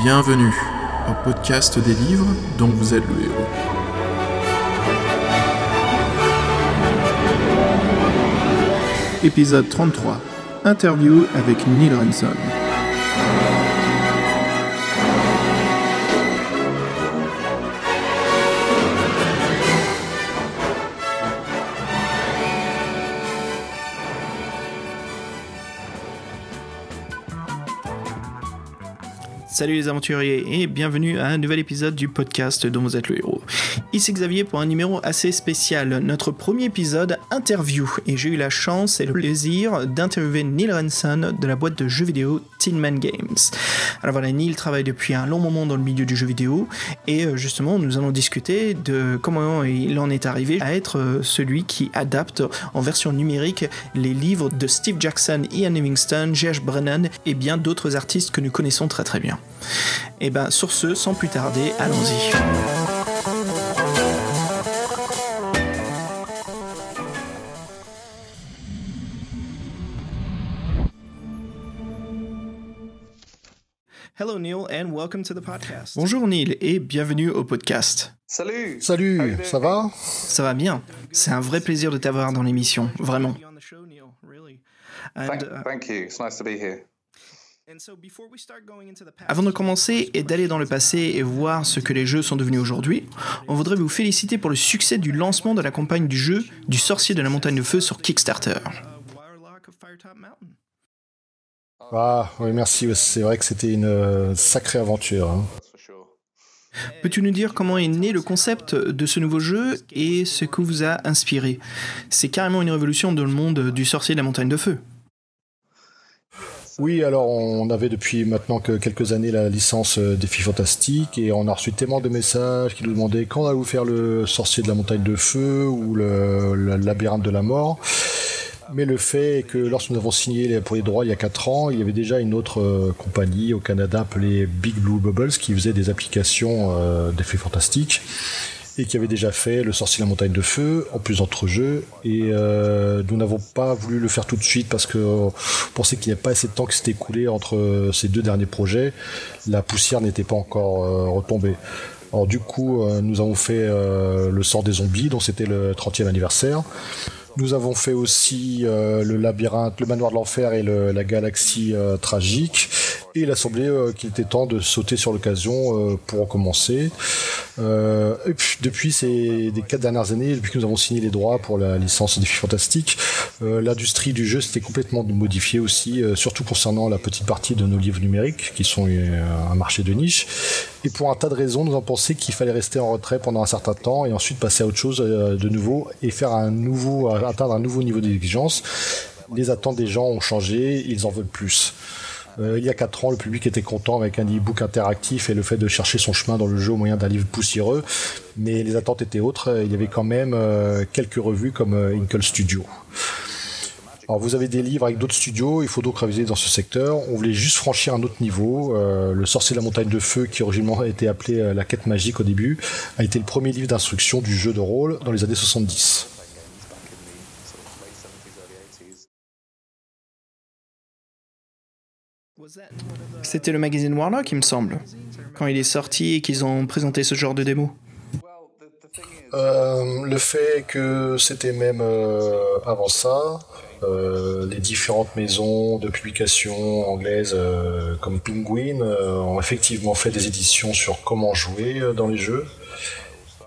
Bienvenue au podcast des livres dont vous êtes le héros. Épisode 33. Interview avec Neil Ransom. Salut les aventuriers et bienvenue à un nouvel épisode du podcast dont vous êtes le héros. Ici Xavier pour un numéro assez spécial, notre premier épisode interview, et j'ai eu la chance et le plaisir d'interviewer Neil Ransom de la boîte de jeux vidéo Tin Man Games. Alors voilà, Neil travaille depuis un long moment dans le milieu du jeu vidéo et justement nous allons discuter de comment il en est arrivé à être celui qui adapte en version numérique les livres de Steve Jackson, Ian Livingstone, J.H. Brennan et bien d'autres artistes que nous connaissons très très bien. Et ben sur ce, sans plus tarder, allons-y. Hello Neil and welcome to the podcast. Bonjour Neil et bienvenue au podcast. Salut, ça va? Ça va bien. C'est un vrai plaisir de t'avoir dans l'émission, vraiment. Thank you. It's nice to be here. Avant de commencer et d'aller dans le passé et voir ce que les jeux sont devenus aujourd'hui, on voudrait vous féliciter pour le succès du lancement de la campagne du jeu du Sorcier de la Montagne de Feu sur Kickstarter. Ah, oui, merci. C'est vrai que c'était une sacrée aventure. Hein. Peux-tu nous dire comment est né le concept de ce nouveau jeu et ce que vous a inspiré? C'est carrément une révolution dans le monde du Sorcier de la Montagne de Feu. Oui, alors on avait depuis maintenant que quelques années la licence Défis Fantastiques et on a reçu tellement de messages qui nous demandaient quand allez-vous faire le Sorcier de la Montagne de Feu ou le Labyrinthe de la Mort. Mais le fait est que lorsque nous avons signé pour les droits il y a 4 ans, il y avait déjà une autre compagnie au Canada appelée Big Blue Bubbles qui faisait des applications d'effets fantastiques et qui avait déjà fait le Sorcier de la Montagne de Feu, en plus d'autres jeux, et nous n'avons pas voulu le faire tout de suite parce qu'on pensait qu'il n'y avait pas assez de temps qui s'était écoulé entre ces 2 derniers projets. La poussière n'était pas encore retombée. Alors du coup, nous avons fait le Sort des zombies, dont c'était le 30e anniversaire. Nous avons fait aussi le labyrinthe, le manoir de l'enfer et la galaxie tragique. Et il a semblé qu'il était temps de sauter sur l'occasion pour recommencer. Et puis, depuis ces 4 dernières années, depuis que nous avons signé les droits pour la licence Défis Fantastiques, l'industrie du jeu s'était complètement modifiée aussi, surtout concernant la petite partie de nos livres numériques, qui sont un marché de niche. Et pour un tas de raisons, nous avons pensé qu'il fallait rester en retrait pendant un certain temps et ensuite passer à autre chose de nouveau et faire atteindre un nouveau niveau d'exigence. Les attentes des gens ont changé, ils en veulent plus. Il y a 4 ans, le public était content avec un e-book interactif et le fait de chercher son chemin dans le jeu au moyen d'un livre poussiéreux, mais les attentes étaient autres. Il y avait quand même quelques revues comme Inkle Studio. Alors vous avez des livres avec d'autres studios, il faut donc réviser dans ce secteur. On voulait juste franchir un autre niveau. Le Sorcier de la Montagne de Feu, qui originellement a été appelé La Quête Magique au début, a été le premier livre d'instruction du jeu de rôle dans les années 70. C'était le magazine Warlock, il me semble, quand il est sorti et qu'ils ont présenté ce genre de démo. Le fait que c'était même avant ça, les différentes maisons de publication anglaises comme Penguin ont effectivement fait des éditions sur comment jouer dans les jeux.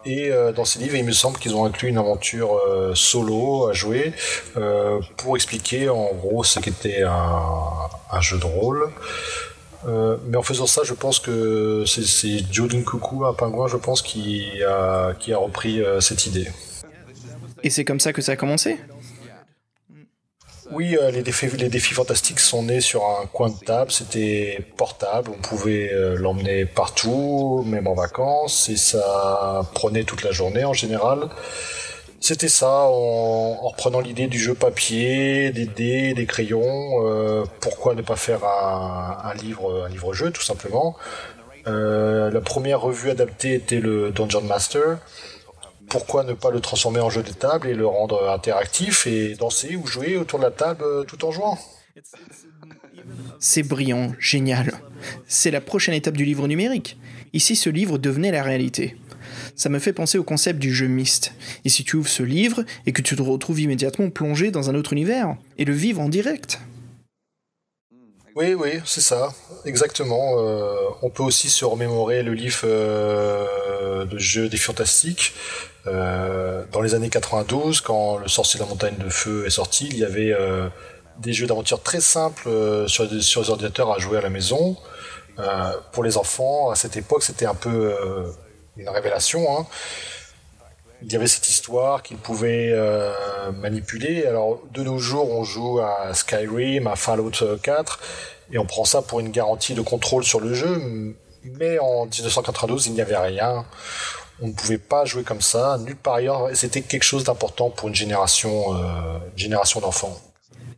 Et dans ces livres, il me semble qu'ils ont inclus une aventure solo à jouer pour expliquer en gros ce qu'était un jeu de rôle. Mais en faisant ça, je pense que c'est Joe Linkuku, un pingouin, je pense, qui a repris cette idée. Et c'est comme ça que ça a commencé ? Oui, les défis fantastiques sont nés sur un coin de table, c'était portable, on pouvait l'emmener partout, même en vacances, et ça prenait toute la journée en général. C'était ça, en reprenant l'idée du jeu papier, des dés, des crayons, pourquoi ne pas faire un livre-jeu tout simplement. La première revue adaptée était le Dungeon Master. Pourquoi ne pas le transformer en jeu de table et le rendre interactif et danser ou jouer autour de la table tout en jouant? C'est brillant, génial. C'est la prochaine étape du livre numérique. Ici, ce livre devenait la réalité. Ça me fait penser au concept du jeu Myst. Et si tu ouvres ce livre et que tu te retrouves immédiatement plongé dans un autre univers, et le vivre en direct. Oui, c'est ça, exactement. On peut aussi se remémorer le livre de jeu des Fantastiques. Dans les années 92, quand Le Sorcier de la Montagne de Feu est sorti, il y avait des jeux d'aventure très simples sur les ordinateurs à jouer à la maison. Pour les enfants, à cette époque, c'était un peu une révélation, hein. Il y avait cette histoire qu'ils pouvaient manipuler. Alors, de nos jours, on joue à Skyrim, à Fallout 4, et on prend ça pour une garantie de contrôle sur le jeu. Mais en 1992, il n'y avait rien. On ne pouvait pas jouer comme ça, nulle part ailleurs. Et c'était quelque chose d'important pour une génération d'enfants.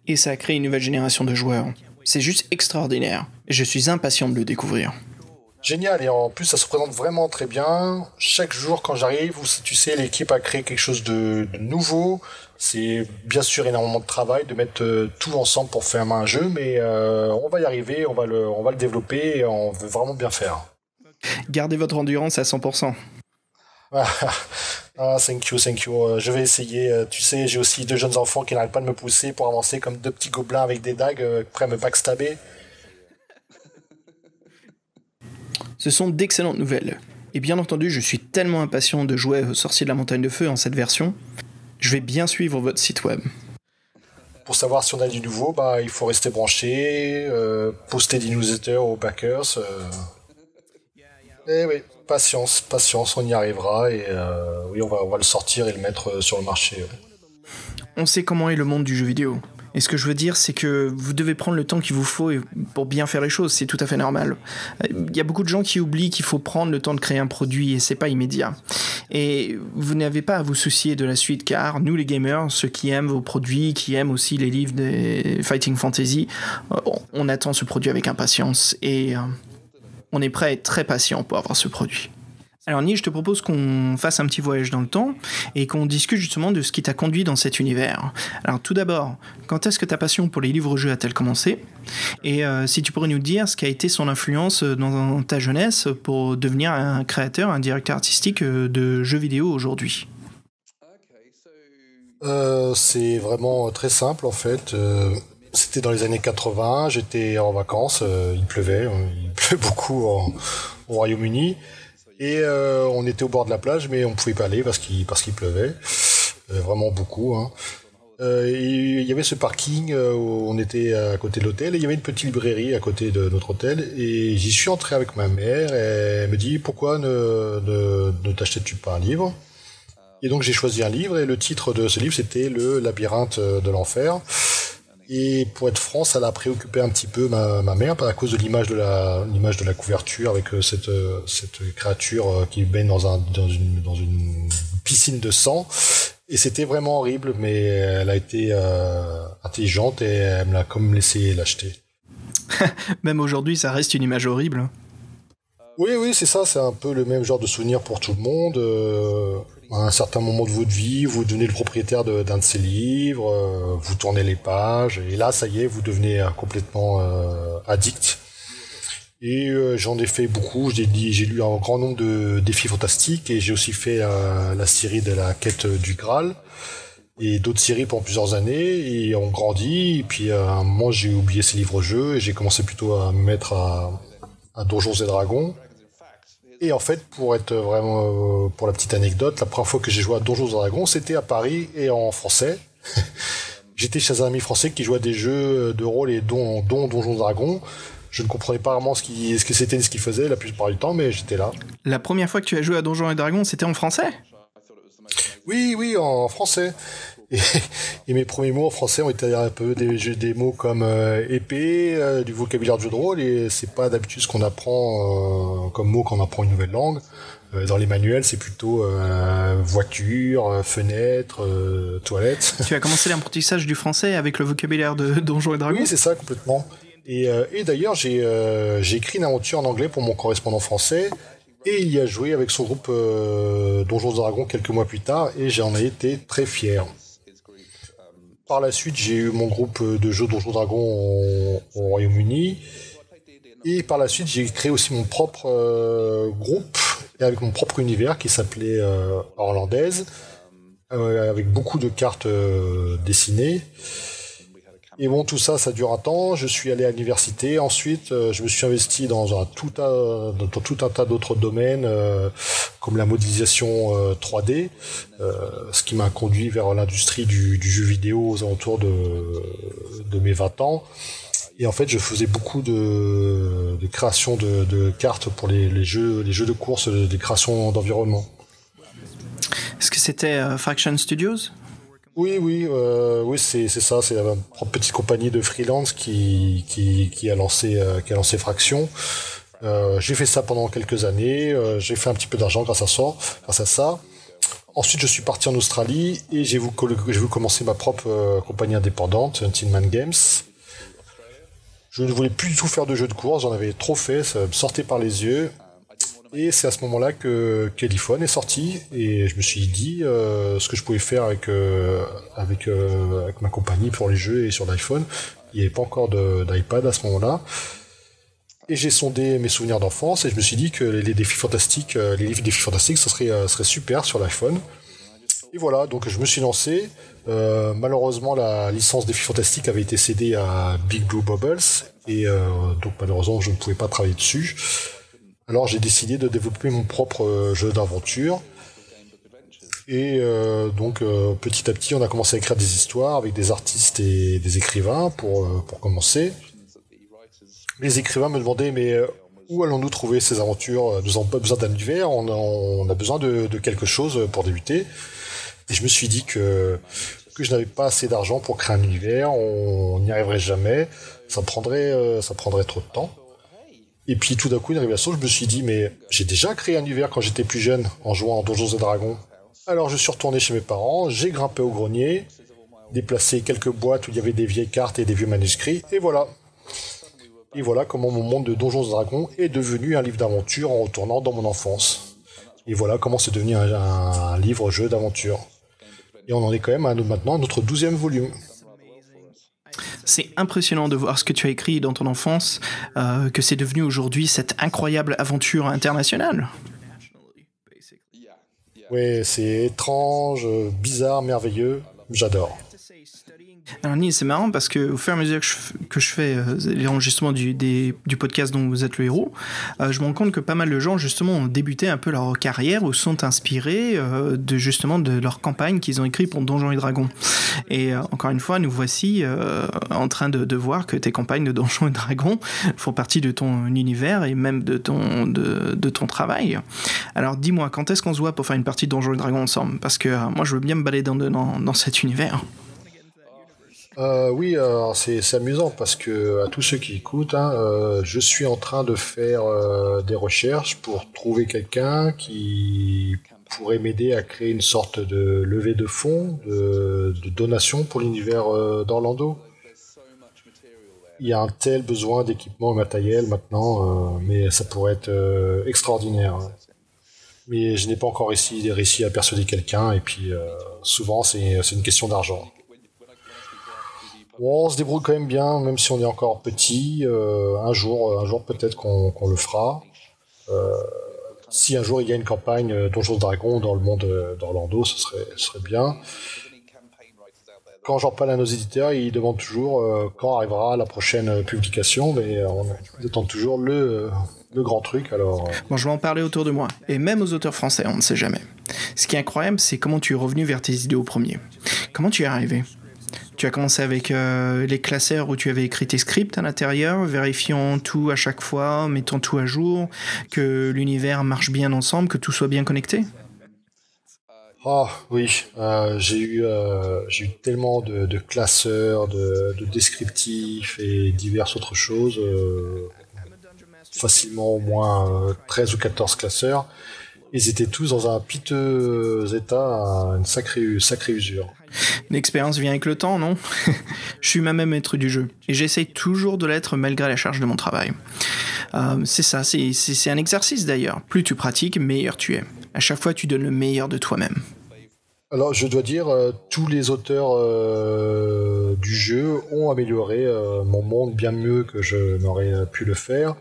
Et ça a créé une nouvelle génération de joueurs. C'est juste extraordinaire. Je suis impatient de le découvrir. Génial, et en plus ça se présente vraiment très bien. Chaque jour quand j'arrive, tu sais, l'équipe a créé quelque chose de nouveau. C'est bien sûr énormément de travail de mettre tout ensemble pour faire un jeu, mais on va y arriver, on va le développer et on veut vraiment bien faire. Gardez votre endurance à 100%. Thank you. Je vais essayer. Tu sais, j'ai aussi 2 jeunes enfants qui n'arrêtent pas de me pousser pour avancer comme 2 petits gobelins avec des dagues prêts à me backstabber. Ce sont d'excellentes nouvelles. Et bien entendu, je suis tellement impatient de jouer au Sorcier de la Montagne de Feu en cette version. Je vais bien suivre votre site web. Pour savoir si on a du nouveau, il faut rester branché, poster des newsletters aux backers. Et oui, patience, on y arrivera et oui, on va le sortir et le mettre sur le marché. Ouais. On sait comment est le monde du jeu vidéo. Et ce que je veux dire, c'est que vous devez prendre le temps qu'il vous faut pour bien faire les choses, c'est tout à fait normal. Il y a beaucoup de gens qui oublient qu'il faut prendre le temps de créer un produit et c'est pas immédiat. Et vous n'avez pas à vous soucier de la suite, car nous les gamers, ceux qui aiment vos produits, qui aiment aussi les livres des Fighting Fantasy, on attend ce produit avec impatience et on est prêt à être très patient pour avoir ce produit. Alors Neil, je te propose qu'on fasse un petit voyage dans le temps et qu'on discute justement de ce qui t'a conduit dans cet univers. Alors tout d'abord, quand est-ce que ta passion pour les livres-jeux a-t-elle commencé ? Et si tu pourrais nous dire ce qu'a été son influence dans ta jeunesse pour devenir un créateur, un directeur artistique de jeux vidéo aujourd'hui ? C'est vraiment très simple en fait. C'était dans les années 80, j'étais en vacances, il pleuvait, il pleut beaucoup au Royaume-Uni. Et on était au bord de la plage, mais on pouvait pas aller parce qu'il pleuvait, vraiment beaucoup. Hein. Et il y avait ce parking où on était à côté de l'hôtel, et il y avait une petite librairie à côté de notre hôtel. Et j'y suis entré avec ma mère, et elle me dit pourquoi ne t'achètes-tu pas un livre ? Et donc j'ai choisi un livre, et le titre de ce livre c'était Le Labyrinthe de l'Enfer. Et pour être franc, ça l'a préoccupé un petit peu ma mère à cause de l'image de la couverture avec cette créature qui baigne dans une piscine de sang. Et c'était vraiment horrible, mais elle a été intelligente et elle me l'a comme laissé l'acheter. Même aujourd'hui, ça reste une image horrible. Oui, c'est ça, c'est un peu le même genre de souvenir pour tout le monde. À un certain moment de votre vie, vous devenez le propriétaire d'un de ces livres, vous tournez les pages, et là, ça y est, vous devenez complètement addict. Et j'en ai fait beaucoup, j'ai lu un grand nombre de défis fantastiques, et j'ai aussi fait la série de la quête du Graal, et d'autres séries pendant plusieurs années, et on grandit, et puis à un moment, j'ai oublié ces livres-jeux, et j'ai commencé plutôt à me mettre à Donjons et Dragons. Et en fait, pour la petite anecdote, la première fois que j'ai joué à Donjons et Dragons, c'était à Paris et en français. J'étais chez un ami français qui jouait à des jeux de rôle et dont Donjons et Dragons. Je ne comprenais pas vraiment ce que c'était, ce qu'il faisait la plupart du temps, mais j'étais là. La première fois que tu as joué à Donjons et Dragons, c'était en français ? Oui, en français. Et mes premiers mots en français ont été un peu des mots comme épée, du vocabulaire de jeu de rôle, et c'est pas d'habitude ce qu'on apprend comme mot quand on apprend une nouvelle langue. Dans les manuels, c'est plutôt voiture, fenêtre, toilette. Tu as commencé l'apprentissage du français avec le vocabulaire de Donjons et Dragons ? Oui, c'est ça, complètement. Et d'ailleurs, j'ai écrit une aventure en anglais pour mon correspondant français, et il y a joué avec son groupe Donjons et Dragons quelques mois plus tard, et j'en ai été très fier. par la suite, j'ai eu mon groupe de jeux Donjons Dragons au Royaume-Uni. Et par la suite, j'ai créé aussi mon propre groupe, avec mon propre univers qui s'appelait Orlandaise, avec beaucoup de cartes dessinées. Et bon, tout ça, ça dure un temps. Je suis allé à l'université. Ensuite, je me suis investi dans tout un tas d'autres domaines, comme la modélisation 3D, ce qui m'a conduit vers l'industrie du jeu vidéo aux alentours de mes 20 ans. Et en fait, je faisais beaucoup de création de cartes pour les jeux de course, des créations d'environnement. Est-ce que c'était Fraction Studios ? Oui, c'est ça. C'est ma propre petite compagnie de freelance qui a lancé Fraction. J'ai fait ça pendant quelques années. J'ai fait un petit peu d'argent grâce à ça. Ensuite, je suis parti en Australie et j'ai voulu commencer ma propre compagnie indépendante, Tin Man Games. Je ne voulais plus du tout faire de jeux de course. J'en avais trop fait. Ça me sortait par les yeux. Et c'est à ce moment-là que Kellyphone est sorti et je me suis dit ce que je pouvais faire avec ma compagnie pour les jeux et sur l'iPhone. Il n'y avait pas encore d'iPad à ce moment-là. Et j'ai sondé mes souvenirs d'enfance et je me suis dit que les livres défis fantastiques, ce serait super sur l'iPhone. Et voilà, donc je me suis lancé. Malheureusement, la licence défis fantastiques avait été cédée à Big Blue Bubbles et donc malheureusement, je ne pouvais pas travailler dessus. Alors j'ai décidé de développer mon propre jeu d'aventure et donc petit à petit on a commencé à écrire des histoires avec des artistes et des écrivains pour commencer. Les écrivains me demandaient mais où allons-nous trouver ces aventures ? Nous n'avons pas besoin d'un univers, on a besoin de quelque chose pour débuter. Et je me suis dit que je n'avais pas assez d'argent pour créer un univers, on n'y arriverait jamais, ça prendrait trop de temps. Et puis tout d'un coup, une révélation, je me suis dit, mais j'ai déjà créé un univers quand j'étais plus jeune, en jouant en Donjons et Dragons. Alors je suis retourné chez mes parents, j'ai grimpé au grenier, déplacé quelques boîtes où il y avait des vieilles cartes et des vieux manuscrits, et voilà. Et voilà comment mon monde de Donjons et Dragons est devenu un livre d'aventure en retournant dans mon enfance. Et voilà comment c'est devenu un livre-jeu d'aventure. Et on en est quand même maintenant à notre 12e volume. C'est impressionnant de voir ce que tu as écrit dans ton enfance, que c'est devenu aujourd'hui cette incroyable aventure internationale. Oui, c'est étrange, bizarre, merveilleux, j'adore. Alors Neil, c'est marrant parce que au fur et à mesure que je fais l'enregistrement du podcast dont vous êtes le héros, je me rends compte que pas mal de gens justement ont débuté un peu leur carrière ou sont inspirés de leur campagne qu'ils ont écrit pour Donjons et Dragons. Et encore une fois, nous voici en train de voir que tes campagnes de Donjons et Dragons font partie de ton univers et même de ton travail. Alors dis-moi, quand est-ce qu'on se voit pour faire une partie de Donjons et Dragons ensemble ? Parce que moi je veux bien me balader dans cet univers. Oui, alors c'est amusant parce que à tous ceux qui écoutent, je suis en train de faire des recherches pour trouver quelqu'un qui pourrait m'aider à créer une sorte de levée de fonds, de donation pour l'univers d'Orlando. Il y a un tel besoin d'équipement et matériel maintenant, mais ça pourrait être extraordinaire. Mais je n'ai pas encore réussi à persuader quelqu'un et puis souvent c'est une question d'argent. Bon, on se débrouille quand même bien, même si on est encore petit. Un jour peut-être qu'on le fera. Si un jour il y a une campagne Donjons et Dragons dans le monde d'Orlando, ce serait bien. Quand j'en parle à nos éditeurs, ils demandent toujours quand arrivera la prochaine publication, mais on attend toujours le grand truc. Alors, Bon, je vais en parler autour de moi, et même aux auteurs français, on ne sait jamais. Ce qui est incroyable, c'est comment tu es revenu vers tes idées au premier. Comment tu y es arrivé ? Tu as commencé avec les classeurs où tu avais écrit tes scripts à l'intérieur, vérifiant tout à chaque fois, mettant tout à jour, que l'univers marche bien ensemble, que tout soit bien connecté ? Ah oui, j'ai eu tellement de classeurs, de descriptifs et diverses autres choses, facilement au moins 13 ou 14 classeurs. Ils étaient tous dans un piteux état, une sacrée usure. L'expérience vient avec le temps, non ? Je suis moi-même maître du jeu, et j'essaye toujours de l'être malgré la charge de mon travail. C'est ça, c'est un exercice d'ailleurs. Plus tu pratiques, meilleur tu es. À chaque fois, tu donnes le meilleur de toi-même. Alors, je dois dire, tous les auteurs du jeu ont amélioré mon monde bien mieux que je n'aurais pu le faire.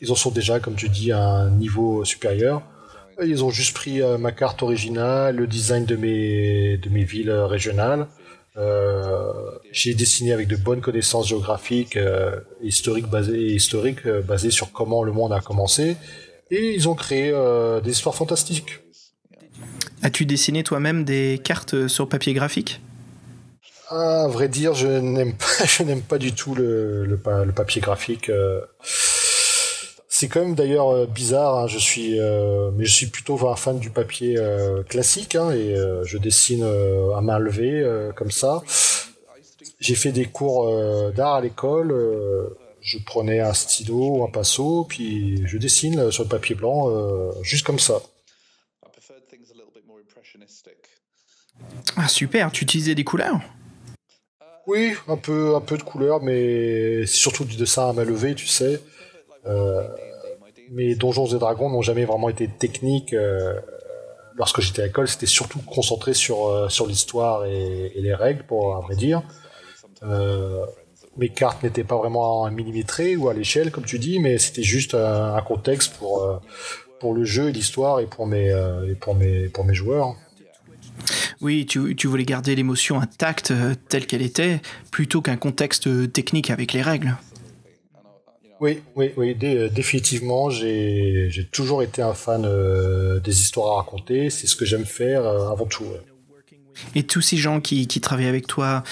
Ils en sont déjà, comme tu dis, à un niveau supérieur. Ils ont juste pris ma carte originale, le design de mes villes régionales. J'ai dessiné avec de bonnes connaissances géographiques, historiques basées sur comment le monde a commencé. Et ils ont créé des histoires fantastiques. As-tu dessiné toi-même des cartes sur papier graphique ? À vrai dire, je n'aime pas du tout le papier graphique. C'est quand même d'ailleurs bizarre. Hein, mais je suis plutôt un fan du papier classique, hein, et je dessine à main levée comme ça. J'ai fait des cours d'art à l'école. Je prenais un stylo ou un pinceau, puis je dessine sur le papier blanc, juste comme ça. Ah super, tu utilisais des couleurs ? Oui, un peu de couleurs, mais c'est surtout du dessin à main levée, tu sais. Mes Donjons et Dragons n'ont jamais vraiment été techniques. Lorsque j'étais à l'école, c'était surtout concentré sur l'histoire et les règles, à vrai dire. Mes cartes n'étaient pas vraiment millimétrées ou à l'échelle, comme tu dis, mais c'était juste un contexte pour le jeu et l'histoire et pour mes joueurs. Oui, tu voulais garder l'émotion intacte telle qu'elle était, plutôt qu'un contexte technique avec les règles. Oui, définitivement, j'ai toujours été un fan des histoires à raconter, c'est ce que j'aime faire avant tout. Ouais. Et tous ces gens qui travaillent avec toi,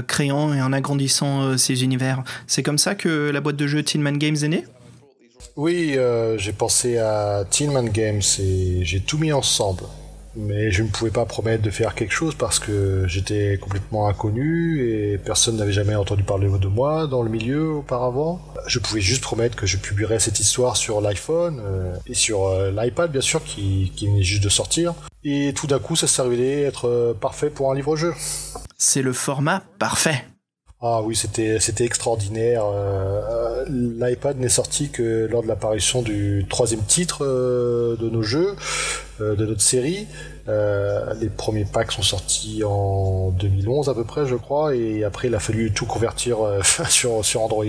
créant et en agrandissant ces univers, c'est comme ça que la boîte de jeux Tin Man Games est née ? Oui, j'ai pensé à Tin Man Games et j'ai tout mis ensemble. Mais je ne pouvais pas promettre de faire quelque chose parce que j'étais complètement inconnu et personne n'avait jamais entendu parler de moi dans le milieu auparavant. Je pouvais juste promettre que je publierais cette histoire sur l'iPhone et sur l'iPad bien sûr qui venait juste de sortir. Et tout d'un coup ça s'est révélé être parfait pour un livre-jeu. C'est le format parfait. Ah oui, c'était extraordinaire. L'iPad n'est sorti que lors de l'apparition du 3e titre de nos jeux, de notre série. Les premiers packs sont sortis en 2011 à peu près, je crois, et après il a fallu tout convertir sur Android.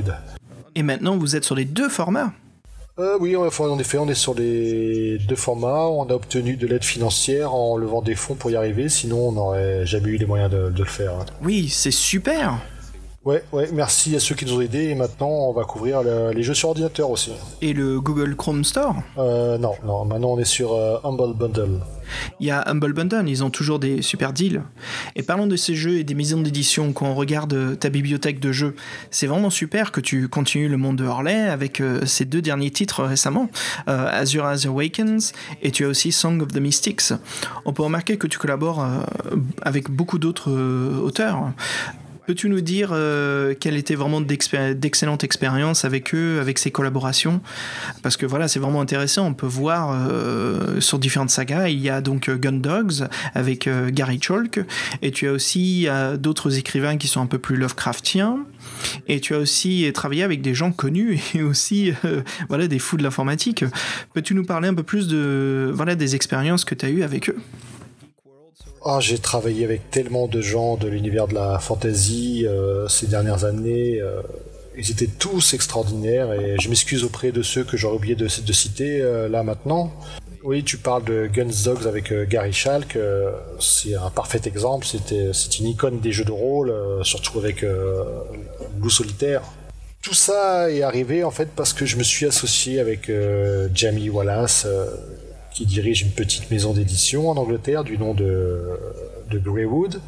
Et maintenant vous êtes sur les deux formats ? Oui, en effet, on est sur les deux formats. On a obtenu de l'aide financière en levant des fonds pour y arriver, sinon on n'aurait jamais eu les moyens de le faire. Oui, c'est super ! Ouais, merci à ceux qui nous ont aidés et maintenant on va couvrir les jeux sur ordinateur aussi. Et le Google Chrome Store ? Non, maintenant on est sur Humble Bundle. Il y a Humble Bundle, ils ont toujours des super deals. Et parlons de ces jeux et des maisons d'édition, quand on regarde ta bibliothèque de jeux, c'est vraiment super que tu continues le monde de Harley avec ces 2 derniers titres récemment, Azura's Awakens et tu as aussi Song of the Mystics. On peut remarquer que tu collabores avec beaucoup d'autres auteurs. Peux-tu nous dire quelle était vraiment d'excellentes expériences avec eux, avec ces collaborations ? Parce que voilà, c'est vraiment intéressant. On peut voir sur différentes sagas. Il y a donc Gun Dogs avec Gary Chalk. Et tu as aussi d'autres écrivains qui sont un peu plus Lovecraftiens. Et tu as aussi travaillé avec des gens connus et aussi des fous de l'informatique. Peux-tu nous parler un peu plus des expériences que tu as eues avec eux ? J'ai travaillé avec tellement de gens de l'univers de la fantasy ces dernières années. Ils étaient tous extraordinaires et je m'excuse auprès de ceux que j'aurais oublié de citer là maintenant. Oui, tu parles de Guns Dogs avec Gary Chalk. C'est un parfait exemple. C'est une icône des jeux de rôle, surtout avec Loup Solitaire. Tout ça est arrivé en fait parce que je me suis associé avec Jamie Wallace, qui dirige une petite maison d'édition en Angleterre du nom de Greywood.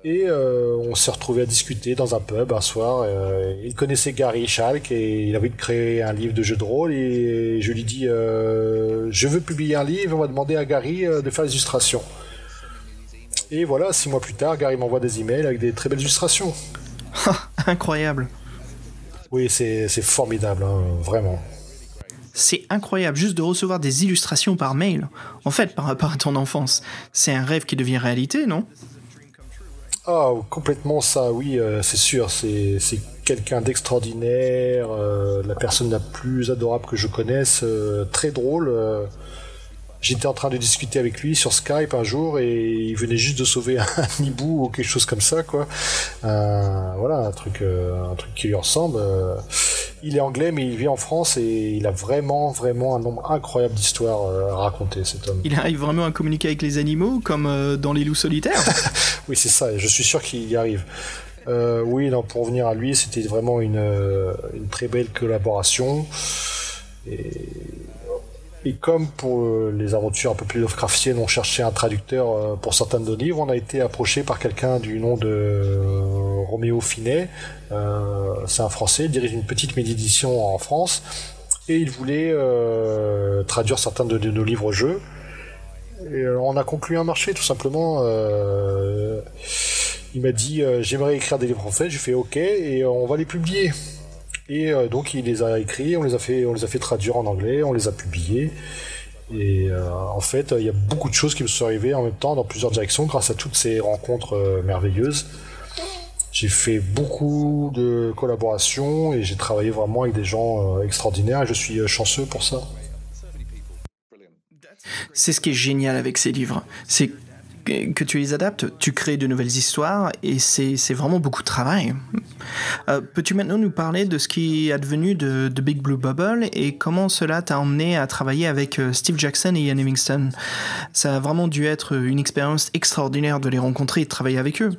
Et on s'est retrouvés à discuter dans un pub un soir. Il connaissait Gary Chalk et il a envie de créer un livre de jeu de rôle. Et je lui dis je veux publier un livre, on va demander à Gary de faire les illustrations. Et voilà, 6 mois plus tard, Gary m'envoie des emails avec des très belles illustrations. Incroyable. Oui, c'est formidable, hein, vraiment. C'est incroyable juste de recevoir des illustrations par mail. En fait, par rapport à ton enfance, c'est un rêve qui devient réalité, non ? Ah, complètement ça, oui, c'est sûr. C'est quelqu'un d'extraordinaire, la personne la plus adorable que je connaisse, très drôle. J'étais en train de discuter avec lui sur Skype un jour et il venait juste de sauver un hibou ou quelque chose comme ça, quoi. Voilà, un truc qui lui ressemble. Il est anglais mais il vit en France et il a vraiment un nombre incroyable d'histoires à raconter, cet homme. Il arrive vraiment à communiquer avec les animaux comme dans Les Loups solitaires. Oui, c'est ça, je suis sûr qu'il y arrive. Oui, non, pour revenir à lui, c'était vraiment une très belle collaboration. Et comme pour les aventures un peu plus Lovecraftiennes, on cherchait un traducteur pour certains de nos livres, on a été approché par quelqu'un du nom de Roméo Finet. C'est un Français, il dirige une petite maison d'édition en France, et il voulait traduire certains de nos livres-jeux. Et on a conclu un marché, tout simplement. Il m'a dit j'aimerais écrire des livres français, j'ai fait ok, et on va les publier. Et donc il les a écrits, on les a fait traduire en anglais, on les a publiés. Et en fait, il y a beaucoup de choses qui me sont arrivées en même temps dans plusieurs directions grâce à toutes ces rencontres merveilleuses. J'ai fait beaucoup de collaborations et j'ai travaillé vraiment avec des gens extraordinaires et je suis chanceux pour ça. C'est ce qui est génial avec ces livres. C'est que tu les adaptes, tu crées de nouvelles histoires et c'est vraiment beaucoup de travail. Peux-tu maintenant nous parler de ce qui est advenu de Big Blue Bubble et comment cela t'a emmené à travailler avec Steve Jackson et Ian Livingstone? Ça a vraiment dû être une expérience extraordinaire de les rencontrer et de travailler avec eux.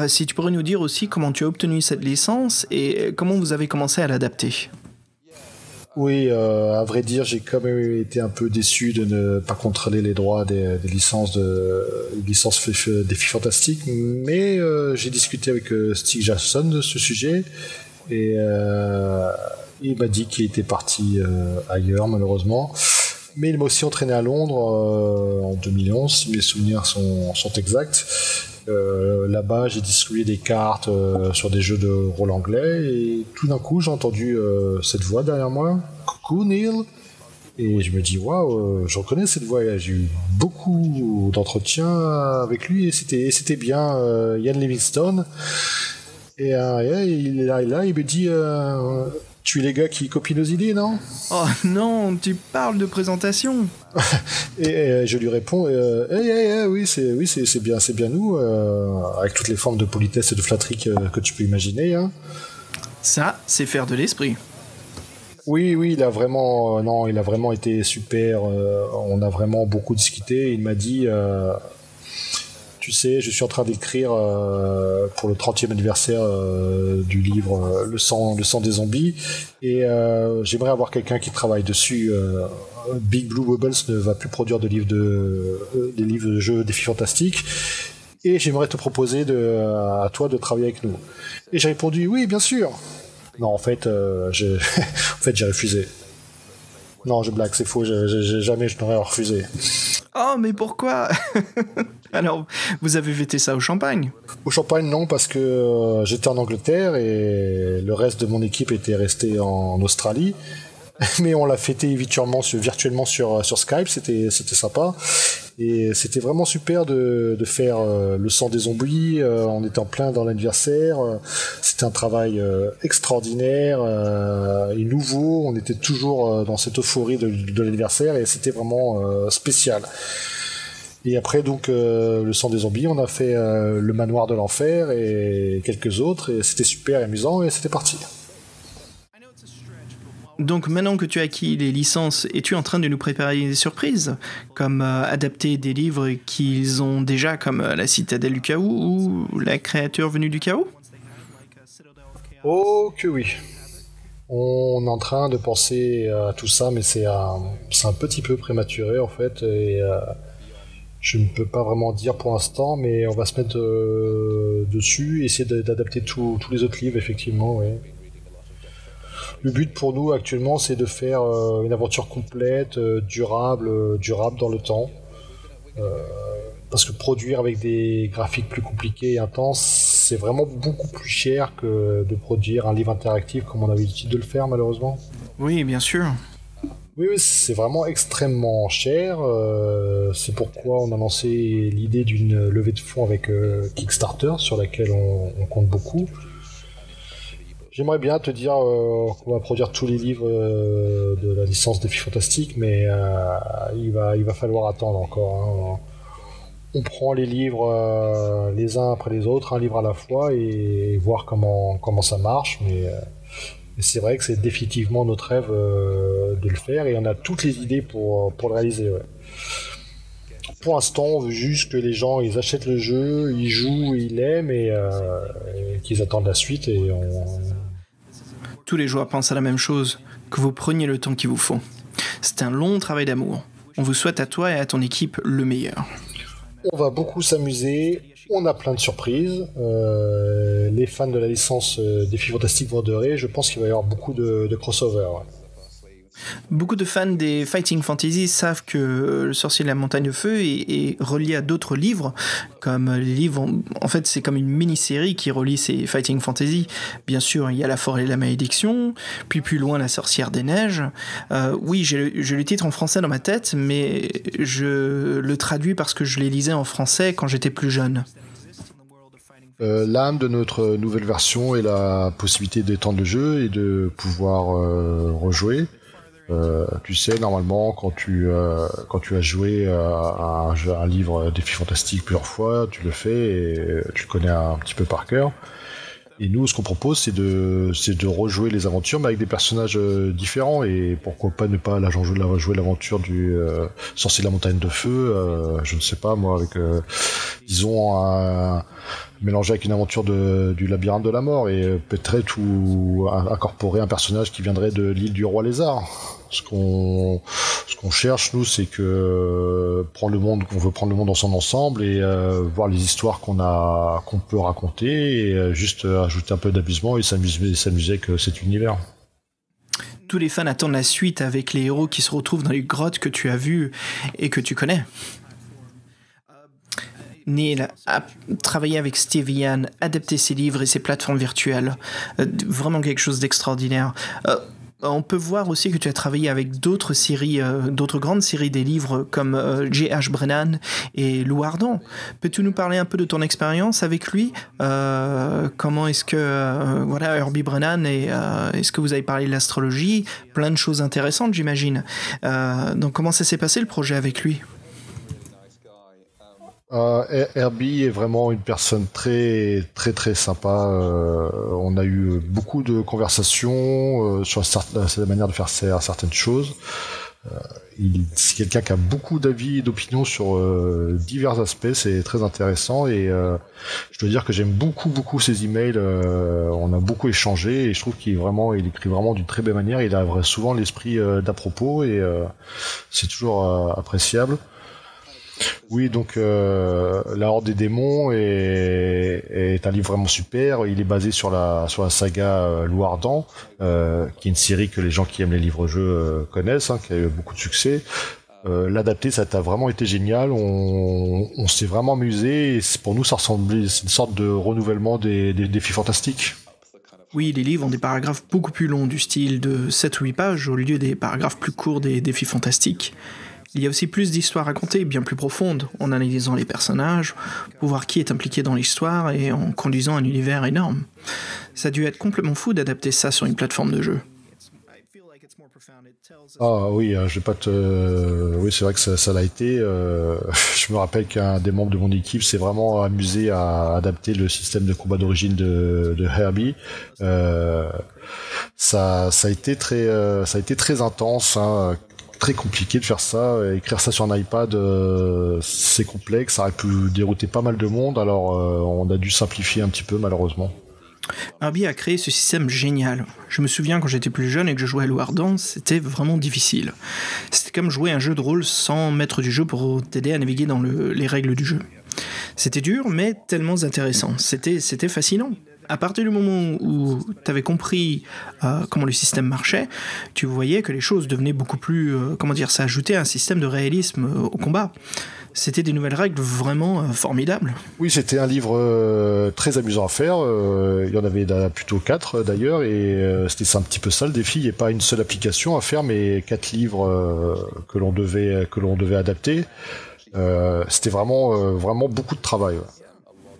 Si tu pourrais nous dire aussi comment tu as obtenu cette licence et comment vous avez commencé à l'adapter. Oui, à vrai dire, j'ai quand même été un peu déçu de ne pas contrôler les droits des licences des Filles Fantastiques, mais j'ai discuté avec Steve Jackson de ce sujet et il m'a dit qu'il était parti ailleurs malheureusement, mais il m'a aussi entraîné à Londres en 2011 si mes souvenirs sont exacts. Là-bas, j'ai distribué des cartes sur des jeux de rôle anglais et tout d'un coup, j'ai entendu cette voix derrière moi. Coucou Neil. Et je me dis waouh, je reconnais cette voix. J'ai eu beaucoup d'entretiens avec lui et c'était bien Ian Livingstone. Et il est là, il me dit tu es les gars qui copient nos idées, non? Oh non, tu parles de présentation. Et je lui réponds oui, c'est bien nous, avec toutes les formes de politesse et de flatterie que tu peux imaginer. Hein. Ça, c'est faire de l'esprit. Oui, il a vraiment été super. On a vraiment beaucoup discuté. Il m'a dit tu sais, je suis en train d'écrire pour le 30e anniversaire du livre Le sang des zombies et j'aimerais avoir quelqu'un qui travaille dessus. Big Blue Bubbles ne va plus produire des livres de jeux des Filles Fantastiques et j'aimerais te proposer à toi de travailler avec nous. Et j'ai répondu oui, bien sûr. Non, en fait, j'ai refusé. Non, je blague, c'est faux, jamais je n'aurais refusé. Oh, mais pourquoi? Alors, vous avez fêté ça au Champagne? Au Champagne, non, parce que j'étais en Angleterre et le reste de mon équipe était resté en Australie. Mais on l'a fêté virtuellement sur Skype, c'était sympa. Et c'était vraiment super de faire le sang des zombies. On était en plein dans l'anniversaire. C'était un travail extraordinaire et nouveau. On était toujours dans cette euphorie de l'anniversaire et c'était vraiment spécial. Et après donc le sang des zombies, on a fait le manoir de l'enfer et quelques autres et c'était super amusant et c'était parti. Donc maintenant que tu as acquis les licences, es-tu en train de nous préparer des surprises, comme adapter des livres qu'ils ont déjà, comme La Citadelle du Chaos ou La Créature venue du Chaos? Oh que oui. On est en train de penser à tout ça, mais c'est un petit peu prématuré en fait, et je ne peux pas vraiment dire pour l'instant, mais on va se mettre dessus, essayer d'adapter tous les autres livres, effectivement, oui. Le but pour nous actuellement, c'est de faire une aventure complète, durable dans le temps. Parce que produire avec des graphiques plus compliqués et intenses, c'est vraiment beaucoup plus cher que de produire un livre interactif comme on avait l'habitude de le faire, malheureusement. Oui, bien sûr. Oui, c'est vraiment extrêmement cher. C'est pourquoi on a lancé l'idée d'une levée de fonds avec Kickstarter, sur laquelle on compte beaucoup. J'aimerais bien te dire qu'on va produire tous les livres de la licence Défis Fantastiques, mais il va falloir attendre encore. Hein. On prend les livres les uns après les autres, un livre à la fois, et voir comment ça marche. Mais c'est vrai que c'est définitivement notre rêve de le faire, et on a toutes les idées pour le réaliser. Ouais. Pour l'instant, on veut juste que les gens ils achètent le jeu, ils jouent, ils l'aiment, et qu'ils attendent la suite. Tous les joueurs pensent à la même chose, que vous preniez le temps qu'il vous faut. C'est un long travail d'amour. On vous souhaite à toi et à ton équipe le meilleur. On va beaucoup s'amuser, on a plein de surprises. Les fans de la licence Défis Fantastiques vont adorer. Je pense qu'il va y avoir beaucoup de crossover. Ouais. Beaucoup de fans des Fighting Fantasy savent que Le Sorcier de la Montagne de Feu est relié à d'autres livres, comme les livres, en fait c'est comme une mini-série qui relie ces Fighting Fantasy. Bien sûr, il y a La Forêt et la Malédiction, puis plus loin La Sorcière des Neiges. Oui, j'ai le titre en français dans ma tête, mais je le traduis parce que je les lisais en français quand j'étais plus jeune. L'âme de notre nouvelle version est la possibilité d'étendre le jeu et de pouvoir rejouer. Tu sais, normalement, quand tu as joué à un livre Défis Fantastiques plusieurs fois, tu le fais et tu le connais un petit peu par cœur. Et nous, ce qu'on propose, c'est de rejouer les aventures, mais avec des personnages différents. Et pourquoi pas ne pas jouer l'aventure du Sorcier de la Montagne de Feu, je ne sais pas, moi, avec, disons, mélangé avec une aventure du Labyrinthe de la Mort, et peut-être incorporer un personnage qui viendrait de l'île du Roi Lézard. Ce qu'on cherche, nous, c'est que on veut prendre le monde dans son ensemble et voir les histoires qu'on peut raconter, et juste ajouter un peu d'amusement et s'amuser avec cet univers. Tous les fans attendent la suite avec les héros qui se retrouvent dans les grottes que tu as vues et que tu connais. Neil a travaillé avec Steve Ian, adapté ses livres et ses plateformes virtuelles. Vraiment quelque chose d'extraordinaire. On peut voir aussi que tu as travaillé avec d'autres grandes séries des livres comme J.H. Brennan et Lou Ardent. Peux-tu nous parler un peu de ton expérience avec lui ? Comment est-ce que Herbie Brennan est-ce que vous avez parlé de l'astrologie ? Plein de choses intéressantes, j'imagine. Donc comment ça s'est passé le projet avec lui ? Herbie est vraiment une personne très très très sympa. On a eu beaucoup de conversations sur la manière de faire certaines choses. C'est quelqu'un qui a beaucoup d'avis et d'opinions sur divers aspects. C'est très intéressant, et je dois dire que j'aime beaucoup ses emails. On a beaucoup échangé, et je trouve il écrit vraiment d'une très belle manière. Il a souvent l'esprit d'à propos, et c'est toujours appréciable. Oui, donc La Horde des démons est un livre vraiment super. Il est basé sur la saga Lou Ardent, qui est une série que les gens qui aiment les livres-jeux connaissent, qui a eu beaucoup de succès. L'adapter, ça a vraiment été génial. On s'est vraiment amusé, et pour nous, c'est une sorte de renouvellement des Défis Fantastiques. Oui, les livres ont des paragraphes beaucoup plus longs, du style de 7 ou 8 pages, au lieu des paragraphes plus courts des Défis Fantastiques. Il y a aussi plus d'histoires racontées, bien plus profondes, en analysant les personnages, pour voir qui est impliqué dans l'histoire et en conduisant un univers énorme. Ça a dû être complètement fou d'adapter ça sur une plateforme de jeu. Ah oui, je vais pas oui, c'est vrai que ça l'a été. Je me rappelle qu'un des membres de mon équipe s'est vraiment amusé à adapter le système de combat d'origine de Herbie. Ça a été très intense, très compliqué de faire ça. Écrire ça sur un iPad, c'est complexe, ça aurait pu dérouter pas mal de monde, alors on a dû simplifier un petit peu, malheureusement. Herbie a créé ce système génial. Je me souviens quand j'étais plus jeune et que je jouais à Lou Ardent, c'était vraiment difficile. C'était comme jouer un jeu de rôle sans maître du jeu pour t'aider à naviguer dans les règles du jeu. C'était dur, mais tellement intéressant. C'était fascinant. À partir du moment où tu avais compris comment le système marchait, tu voyais que les choses devenaient beaucoup plus... ça ajoutait un système de réalisme au combat. C'était des nouvelles règles vraiment formidables. Oui, c'était un livre très amusant à faire. Il y en avait plutôt 4 d'ailleurs, et c'était un petit peu ça le défi. Il n'y a pas une seule application à faire, mais 4 livres que l'on devait adapter. C'était vraiment beaucoup de travail. Ouais.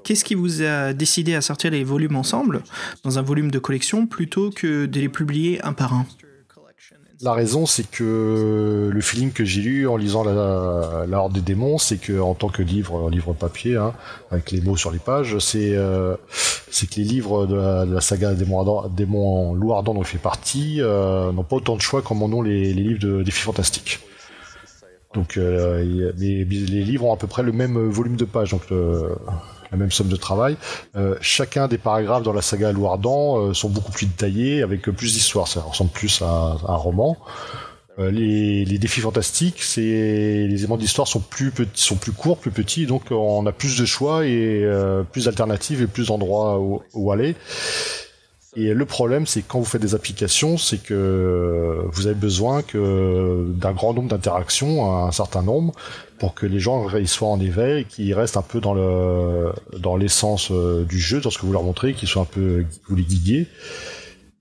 qu'est-ce qui vous a décidé à sortir les volumes ensemble, dans un volume de collection, plutôt que de les publier un par un ? La raison, c'est que le feeling que j'ai eu en lisant la Horde des démons, c'est que en tant que livre papier, hein, avec les mots sur les pages, c'est que les livres de la saga Démons Loup Ardent dont je fais partie n'ont pas autant de choix comme en ont les livres de Défis Fantastiques. Donc les livres ont à peu près le même volume de pages, donc la même somme de travail. Chacun des paragraphes dans la saga Loup Ardent sont beaucoup plus détaillés, avec plus d'histoire. Ça ressemble plus à un roman. Les défis fantastiques, les éléments d'histoire sont plus courts, plus petits, donc on a plus de choix et plus d'alternatives et plus d'endroits où aller. Et le problème, c'est que quand vous faites des applications, c'est que vous avez besoin d'un grand nombre d'interactions, un certain nombre, pour que les gens ils soient en éveil, qu'ils restent un peu dans l'essence du jeu, dans ce que vous leur montrez, qu'ils soient un peu, vous les guidiez.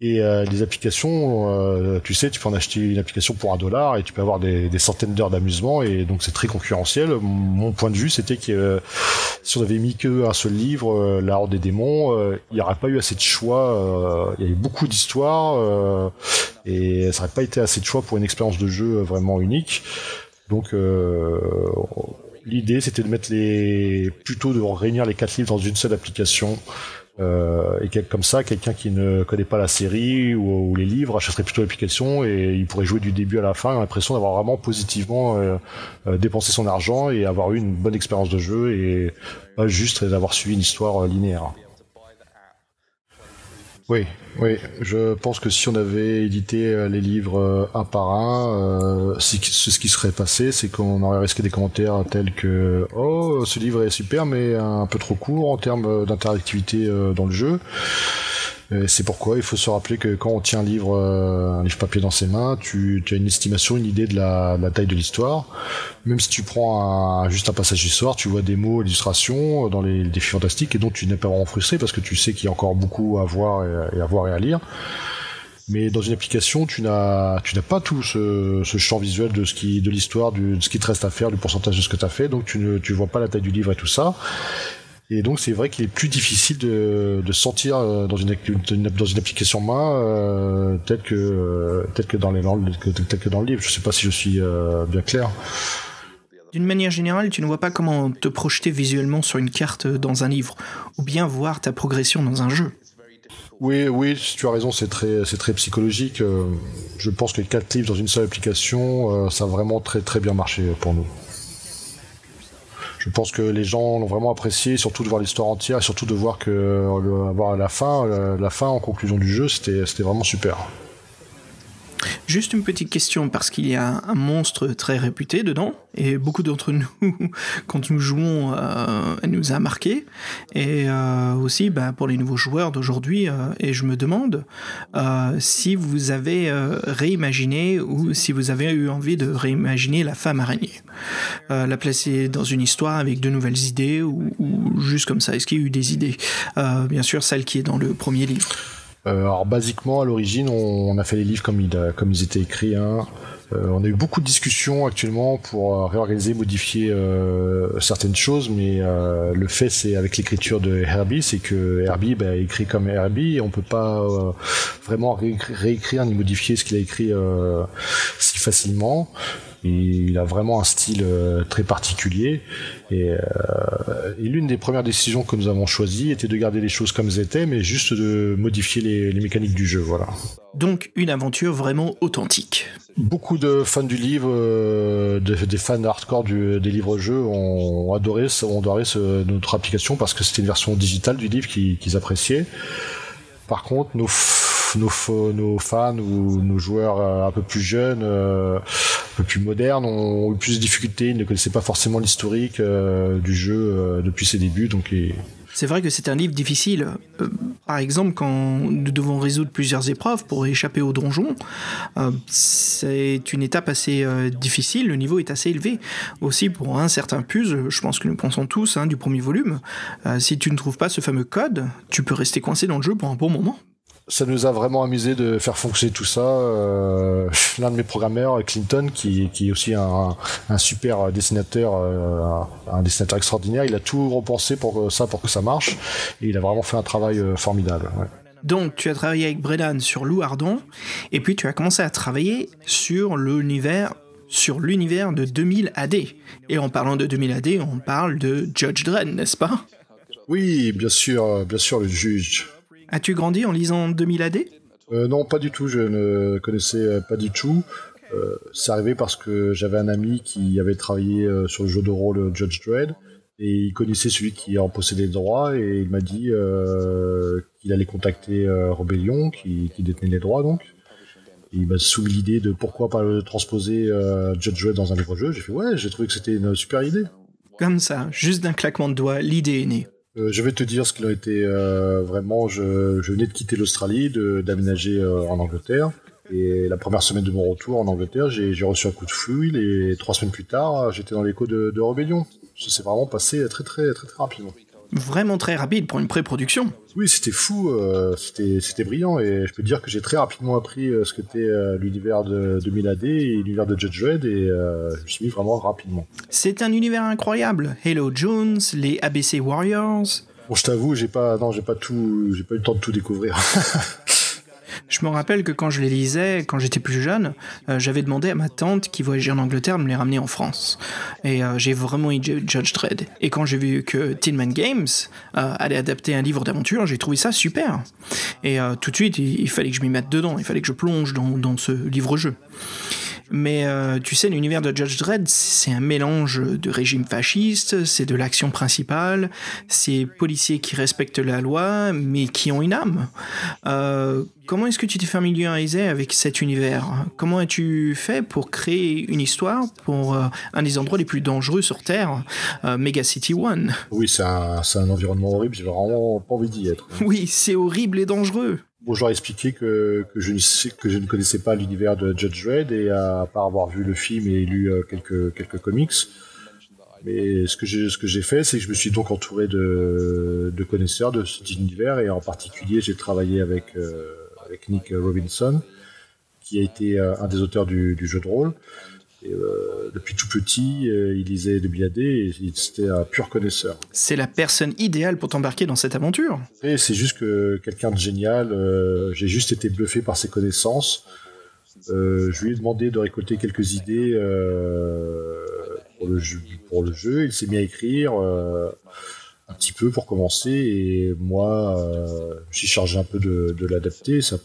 Et les applications, tu sais, tu peux en acheter une application pour $1 et tu peux avoir des centaines d'heures d'amusement, et donc c'est très concurrentiel. Mon point de vue, c'était que si on avait mis qu'un seul livre, La Horde des démons, il n'y aurait pas eu assez de choix. Il y avait beaucoup d'histoires et ça n'aurait pas été assez de choix pour une expérience de jeu vraiment unique. Donc l'idée, c'était de mettre plutôt de réunir les 4 livres dans une seule application. Et comme ça, quelqu'un qui ne connaît pas la série ou les livres achèterait plutôt l'application et il pourrait jouer du début à la fin, a l'impression d'avoir vraiment positivement dépensé son argent et avoir eu une bonne expérience de jeu et pas juste d'avoir suivi une histoire linéaire. Oui, je pense que si on avait édité les livres un par un, ce qui serait passé, c'est qu'on aurait risqué des commentaires tels que « Oh, ce livre est super, mais un peu trop court en termes d'interactivité dans le jeu ». C'est pourquoi il faut se rappeler que quand on tient un livre papier dans ses mains, tu as une estimation, une idée de la taille de l'histoire. Même si tu prends juste un passage d'histoire, tu vois des mots, illustrations dans les défis fantastiques et donc tu n'es pas vraiment frustré parce que tu sais qu'il y a encore beaucoup à voir et à lire. Mais dans une application, tu n'as pas tout ce champ visuel de l'histoire, de ce qui te reste à faire, du pourcentage de ce que tu as fait, donc tu vois pas la taille du livre et tout ça. Et donc c'est vrai qu'il est plus difficile de sentir dans une application main tel que dans le livre. Je sais pas si je suis bien clair. D'une manière générale, tu ne vois pas comment te projeter visuellement sur une carte dans un livre, ou bien voir ta progression dans un jeu. Oui, tu as raison, c'est très psychologique. Je pense que les 4 livres dans une seule application, ça a vraiment très très bien marché pour nous. Je pense que les gens l'ont vraiment apprécié, surtout de voir l'histoire entière, et surtout de voir avoir la fin en conclusion du jeu, c'était vraiment super. Juste une petite question, parce qu'il y a un monstre très réputé dedans, et beaucoup d'entre nous, quand nous jouons, elle nous a marqué, et aussi pour les nouveaux joueurs d'aujourd'hui, et je me demande si vous avez réimaginé, ou si vous avez eu envie de réimaginer la femme araignée. La placer dans une histoire avec de nouvelles idées, ou juste comme ça. Est-ce qu'il y a eu des idées ? Bien sûr, celle qui est dans le premier livre. Alors basiquement à l'origine on a fait les livres comme ils étaient écrits, hein. On a eu beaucoup de discussions actuellement pour réorganiser, modifier certaines choses, mais le fait c'est avec l'écriture de Herbie, c'est que Herbie écrit comme Herbie et on peut pas vraiment réécrire ni modifier ce qu'il a écrit si facilement. Et il a vraiment un style très particulier et l'une des premières décisions que nous avons choisies était de garder les choses comme elles étaient mais juste de modifier les mécaniques du jeu, voilà. Donc une aventure vraiment authentique. Beaucoup de fans du livre, des fans hardcore des livres-jeux ont adoré notre application parce que c'était une version digitale du livre qu'ils appréciaient. Par contre, nos fans ou nos joueurs un peu plus jeunes, un peu plus modernes ont eu plus de difficultés, ils ne connaissaient pas forcément l'historique du jeu depuis ses débuts, donc C'est vrai que c'est un livre difficile. Par exemple, quand nous devons résoudre plusieurs épreuves pour échapper au donjon, c'est une étape assez difficile, le niveau est assez élevé. Aussi, pour un certain puzzle, je pense que nous pensons tous, du premier volume, si tu ne trouves pas ce fameux code, tu peux rester coincé dans le jeu pour un bon moment. Ça nous a vraiment amusé de faire fonctionner tout ça. L'un de mes programmeurs, Clinton, qui est aussi un super dessinateur, un dessinateur extraordinaire, il a tout repensé pour que ça marche. Et il a vraiment fait un travail formidable. Ouais. Donc, tu as travaillé avec Brennan sur Lou Ardon, et puis tu as commencé à travailler sur l'univers de 2000 AD. Et en parlant de 2000 AD, on parle de Judge Dredd, n'est-ce pas ? Oui, bien sûr, le juge. As-tu grandi en lisant 2000 AD ? Non, pas du tout, je ne connaissais pas du tout. C'est arrivé parce que j'avais un ami qui avait travaillé sur le jeu de rôle Judge Dredd, et il connaissait celui qui en possédait les droits, et il m'a dit qu'il allait contacter Rebellion, qui détenait les droits donc. Et il m'a soumis l'idée de pourquoi pas transposer Judge Dredd dans un livre-jeu. J'ai fait ouais, j'ai trouvé que c'était une super idée. Comme ça, juste d'un claquement de doigts, l'idée est née. Je vais te dire ce qu'il a été vraiment. Je venais de quitter l'Australie, d'aménager en Angleterre. Et la première semaine de mon retour en Angleterre, j'ai reçu un coup de fouille, et 3 semaines plus tard, j'étais dans l'écho de Rebellion. Ça s'est vraiment passé très rapidement. Vraiment très rapide pour une pré-production. Oui, c'était fou, c'était brillant, et je peux te dire que j'ai très rapidement appris ce qu'était l'univers de 2000 AD et l'univers de Judge Dredd, et je me suis mis vraiment rapidement. C'est un univers incroyable. Halo Jones, les ABC Warriors. Bon, je t'avoue, j'ai pas eu le temps de tout découvrir. Je me rappelle que quand je les lisais, quand j'étais plus jeune, j'avais demandé à ma tante qui voyageait en Angleterre de me les ramener en France. Et j'ai vraiment eu Judge Dredd. Et quand j'ai vu que Tin Man Games allait adapter un livre d'aventure, j'ai trouvé ça super. Et tout de suite, il fallait que je m'y mette dedans, il fallait que je plonge dans ce livre-jeu. Mais tu sais, l'univers de Judge Dredd, c'est un mélange de régime fasciste, c'est de l'action principale, c'est policiers qui respectent la loi, mais qui ont une âme. Comment est-ce que tu t'es familiarisé avec cet univers ? Comment as-tu fait pour créer une histoire pour un des endroits les plus dangereux sur Terre, Mega City One ? Oui, c'est un environnement horrible, j'ai vraiment pas envie d'y être. Oui, c'est horrible et dangereux. Bon, je leur ai expliqué que je ne connaissais pas l'univers de Judge Dredd, et à part avoir vu le film et lu quelques comics. Mais ce que j'ai fait, c'est que je me suis donc entouré de connaisseurs de cet univers, et en particulier, j'ai travaillé avec Nick Robinson, qui a été un des auteurs du jeu de rôle. Et, depuis tout petit, il lisait 2000 AD, et c'était un pur connaisseur. C'est la personne idéale pour t'embarquer dans cette aventure. Et c'est juste que quelqu'un de génial, j'ai juste été bluffé par ses connaissances. Je lui ai demandé de récolter quelques idées pour le jeu. Il s'est mis à écrire un petit peu pour commencer, et moi, je me suis chargé un peu de l'adapter. C'est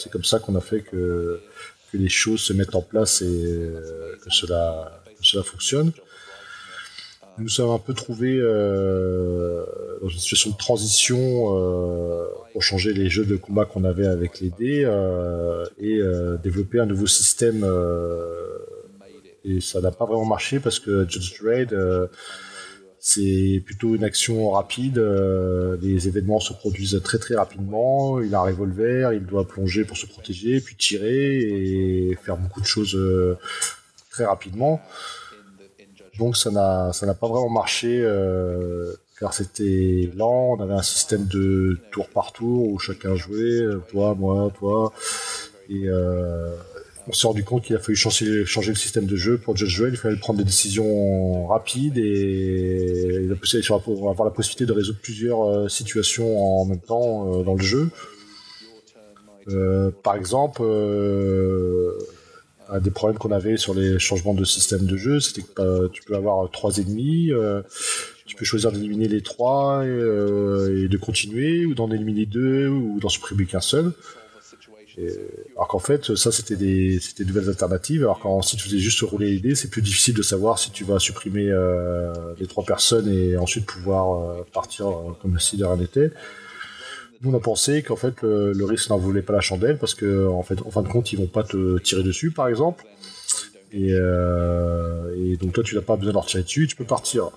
comme ça qu'on a fait que les choses se mettent en place et que cela fonctionne. Nous nous sommes un peu trouvés dans une situation de transition pour changer les jeux de combat qu'on avait avec les dés et développer un nouveau système. Et ça n'a pas vraiment marché parce que Judge Dredd, c'est plutôt une action rapide. Les événements se produisent très très rapidement. Il a un revolver, il doit plonger pour se protéger, puis tirer et faire beaucoup de choses très rapidement. Donc ça n'a pas vraiment marché car c'était lent. On avait un système de tour par tour où chacun jouait, toi, moi, toi, et on s'est rendu compte qu'il a fallu changer le système de jeu pour Judge Dredd. Il fallait prendre des décisions rapides et avoir la possibilité de résoudre plusieurs situations en même temps dans le jeu. Par exemple, un des problèmes qu'on avait sur les changements de système de jeu, c'était que tu peux avoir 3 ennemis, tu peux choisir d'éliminer les 3 et de continuer, ou d'en éliminer 2, ou d'en supprimer qu'un seul. Alors qu'en fait, ça c'était des nouvelles alternatives. Alors qu'en si tu faisais juste rouler les dés, c'est plus difficile de savoir si tu vas supprimer les 3 personnes et ensuite pouvoir partir comme si de rien n'était. Nous on a pensé qu'en fait le risque n'en voulait pas la chandelle parce que en fin de compte ils vont pas te tirer dessus par exemple, et donc toi tu n'as pas besoin de leur tirer dessus, tu peux partir.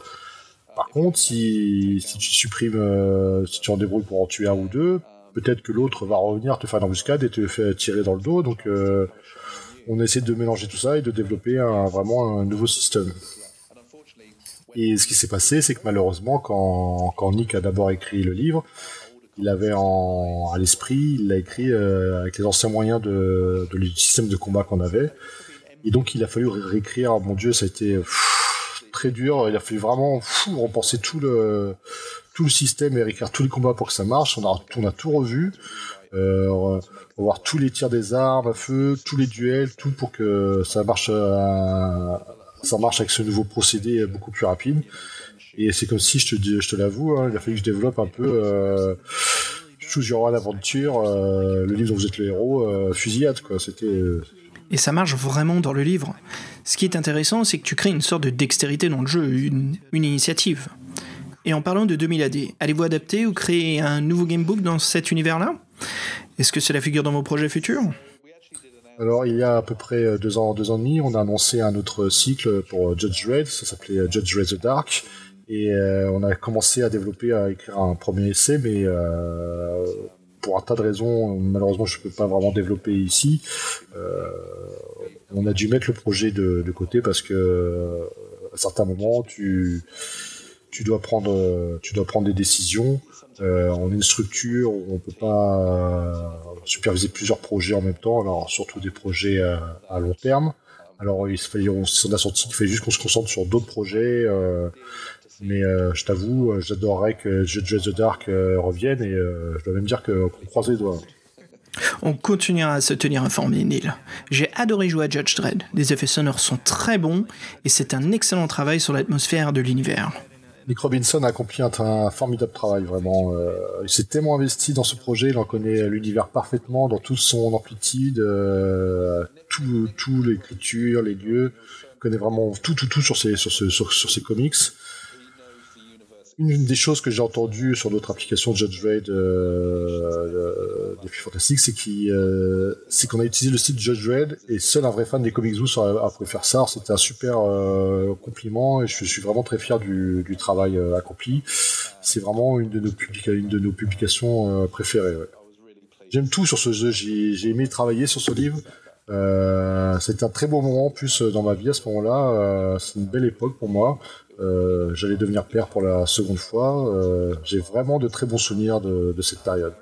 Par contre si tu supprimes, si tu en débrouilles pour en tuer un ou 2, peut-être que l'autre va revenir te faire une embuscade et te faire tirer dans le dos. Donc on a essayé de mélanger tout ça et de développer vraiment un nouveau système. Et ce qui s'est passé, c'est que malheureusement, quand Nick a d'abord écrit le livre, il avait à l'esprit, il l'a écrit avec les anciens moyens du système de combat qu'on avait. Et donc il a fallu réécrire, mon Dieu, ça a été très dur, il a fallu vraiment repenser tout le système et réécrire tous les combats pour que ça marche. On a tout revu, revoir tous les tirs des armes à feu, tous les duels, tout pour que ça marche avec ce nouveau procédé beaucoup plus rapide. Et c'est comme si, je te l'avoue, il a fallu que je développe un peu Choose Your Own Adventure, le livre dont vous êtes le héros, fusillade, quoi. C'était... Et ça marche vraiment dans le livre. Ce qui est intéressant, c'est que tu crées une sorte de dextérité dans le jeu, une initiative. Et en parlant de 2000 AD, allez-vous adapter ou créer un nouveau gamebook dans cet univers-là ? Est-ce que cela figure dans vos projets futurs ? Alors, il y a à peu près 2 ans et demi, on a annoncé un autre cycle pour Judge Dredd, ça s'appelait Judge Dredd The Dark, et on a commencé à écrire un premier essai, mais pour un tas de raisons, malheureusement, je ne peux pas vraiment développer ici. On a dû mettre le projet de côté parce que à certains moments, tu dois prendre des décisions. On est une structure où on peut pas superviser plusieurs projets en même temps, alors surtout des projets à long terme. Alors on a senti qu'il fallait juste qu'on se concentre sur d'autres projets, mais je t'avoue, j'adorerais que Judge the Dark revienne, et je dois même dire qu'on croise les doigts. On continuera à se tenir informé, Neil. J'ai adoré jouer à Judge Dredd. Les effets sonores sont très bons et c'est un excellent travail sur l'atmosphère de l'univers. Nick Robinson a accompli un formidable travail, vraiment. Il s'est tellement investi dans ce projet, il en connaît l'univers parfaitement, dans toute son amplitude, tout l'écriture, les lieux. Il connaît vraiment tout sur ses comics. Une des choses que j'ai entendues sur d'autres applications de Judge Dredd depuis Fantastic, c'est qu'on a utilisé le site Judge Dredd et seul un vrai fan des comics books a pu faire ça. C'était un super compliment et je suis vraiment très fier du travail accompli. C'est vraiment une de nos publications préférées. Ouais. J'aime tout sur ce jeu. J'ai aimé travailler sur ce livre. C'était un très beau moment en plus dans ma vie à ce moment-là. C'est une belle époque pour moi. J'allais devenir père pour la seconde fois. J'ai vraiment de très bons souvenirs de cette période.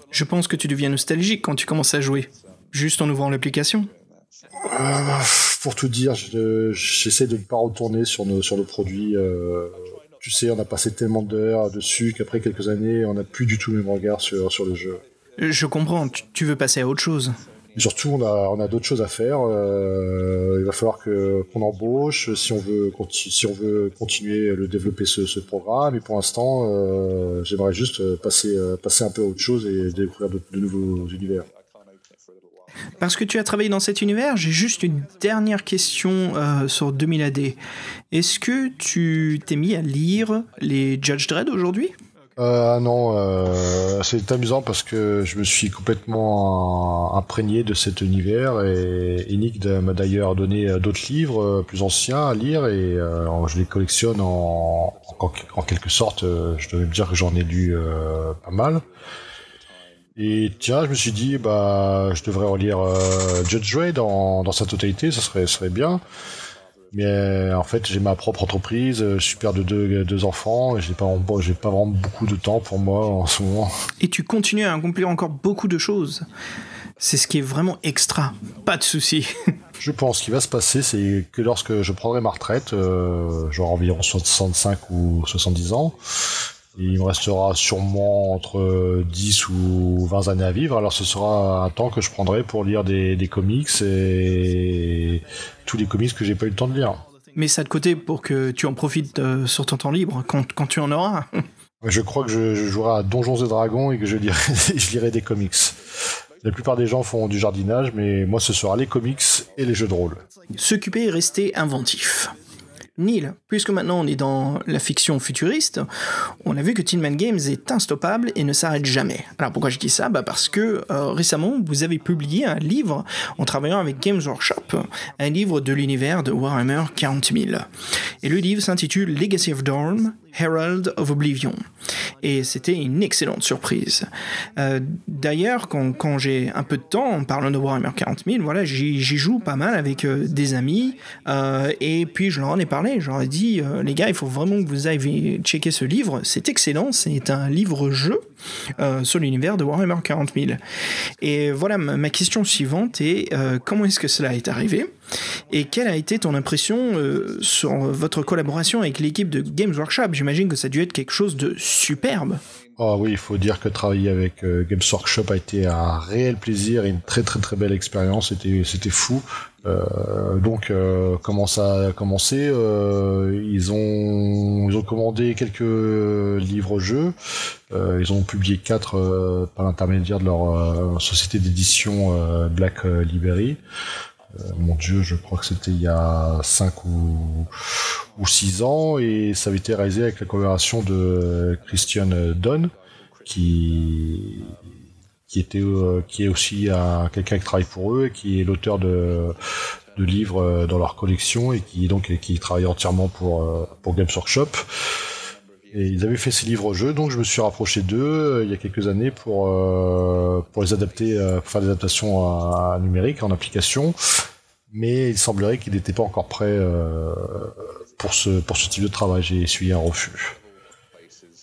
Je pense que tu deviens nostalgique quand tu commences à jouer, juste en ouvrant l'application. Pour tout dire, j'essaie de ne pas retourner sur nos produits. Tu sais, on a passé tellement d'heures dessus qu'après quelques années, on n'a plus du tout le même regard sur le jeu. Je comprends, tu veux passer à autre chose. Et surtout, on a d'autres choses à faire. Il va falloir qu'on embauche si on veut continuer à développer ce programme. Et pour l'instant, j'aimerais juste passer un peu à autre chose et découvrir de nouveaux univers. Parce que tu as travaillé dans cet univers, j'ai juste une dernière question sur 2000 AD. Est-ce que tu t'es mis à lire les Judge Dredd aujourd'hui ? Non, c'est amusant parce que je me suis complètement imprégné de cet univers et Nick m'a d'ailleurs donné d'autres livres plus anciens à lire et je les collectionne en quelque sorte. Je dois même dire que j'en ai lu pas mal. Et tiens, je me suis dit, je devrais relire Judge Dredd dans sa totalité, ça serait bien. Mais en fait, j'ai ma propre entreprise, je suis père de deux enfants, et j'ai pas vraiment beaucoup de temps pour moi en ce moment. Et tu continues à accomplir encore beaucoup de choses. C'est ce qui est vraiment extra. Pas de souci. Je pense qu'il va se passer, c'est que lorsque je prendrai ma retraite, j'aurai environ 65 ou 70 ans, et il me restera sûrement entre 10 ou 20 années à vivre, alors ce sera un temps que je prendrai pour lire des comics et tous les comics que j'ai pas eu le temps de lire. Mets ça de côté pour que tu en profites sur ton temps libre, quand tu en auras. Je crois que je jouerai à Donjons et Dragons et que je lirai des comics. La plupart des gens font du jardinage, mais moi ce sera les comics et les jeux de rôle. S'occuper et rester inventif. Neil, puisque maintenant on est dans la fiction futuriste, on a vu que Tin Man Games est instoppable et ne s'arrête jamais. Alors pourquoi je dis ça ? Parce que récemment vous avez publié un livre en travaillant avec Games Workshop, un livre de l'univers de Warhammer 40 000. Et le livre s'intitule Legacy of Dorm, Herald of Oblivion. Et c'était une excellente surprise. D'ailleurs, quand j'ai un peu de temps, en parlant de Warhammer 40 000, voilà, j'y joue pas mal avec des amis, et puis je leur en ai parlé, je leur ai dit, les gars, il faut vraiment que vous ayez checker ce livre, c'est excellent, c'est un livre-jeu sur l'univers de Warhammer 40 000. Et voilà, ma question suivante est, comment est-ce que cela est arrivé ? Et quelle a été ton impression sur votre collaboration avec l'équipe de Games Workshop ? J'imagine que ça a dû être quelque chose de superbe. Ah oui, il faut dire que travailler avec Games Workshop a été un réel plaisir et une très très très belle expérience. C'était fou. Donc comment ça a commencé, ils ont commandé quelques livres-jeux. Ils ont publié 4 par l'intermédiaire de leur société d'édition Black Library. Mon Dieu, je crois que c'était il y a 5 ou 6 ans, et ça avait été réalisé avec la collaboration de Christian Dunn, qui est aussi quelqu'un qui travaille pour eux et qui est l'auteur de livres dans leur collection et qui travaille entièrement pour Games Workshop. Et ils avaient fait ces livres-jeux, donc je me suis rapproché d'eux il y a quelques années pour les adapter, pour faire des adaptations numériques en application. Mais il semblerait qu'ils n'étaient pas encore prêts pour ce type de travail. J'ai essuyé un refus.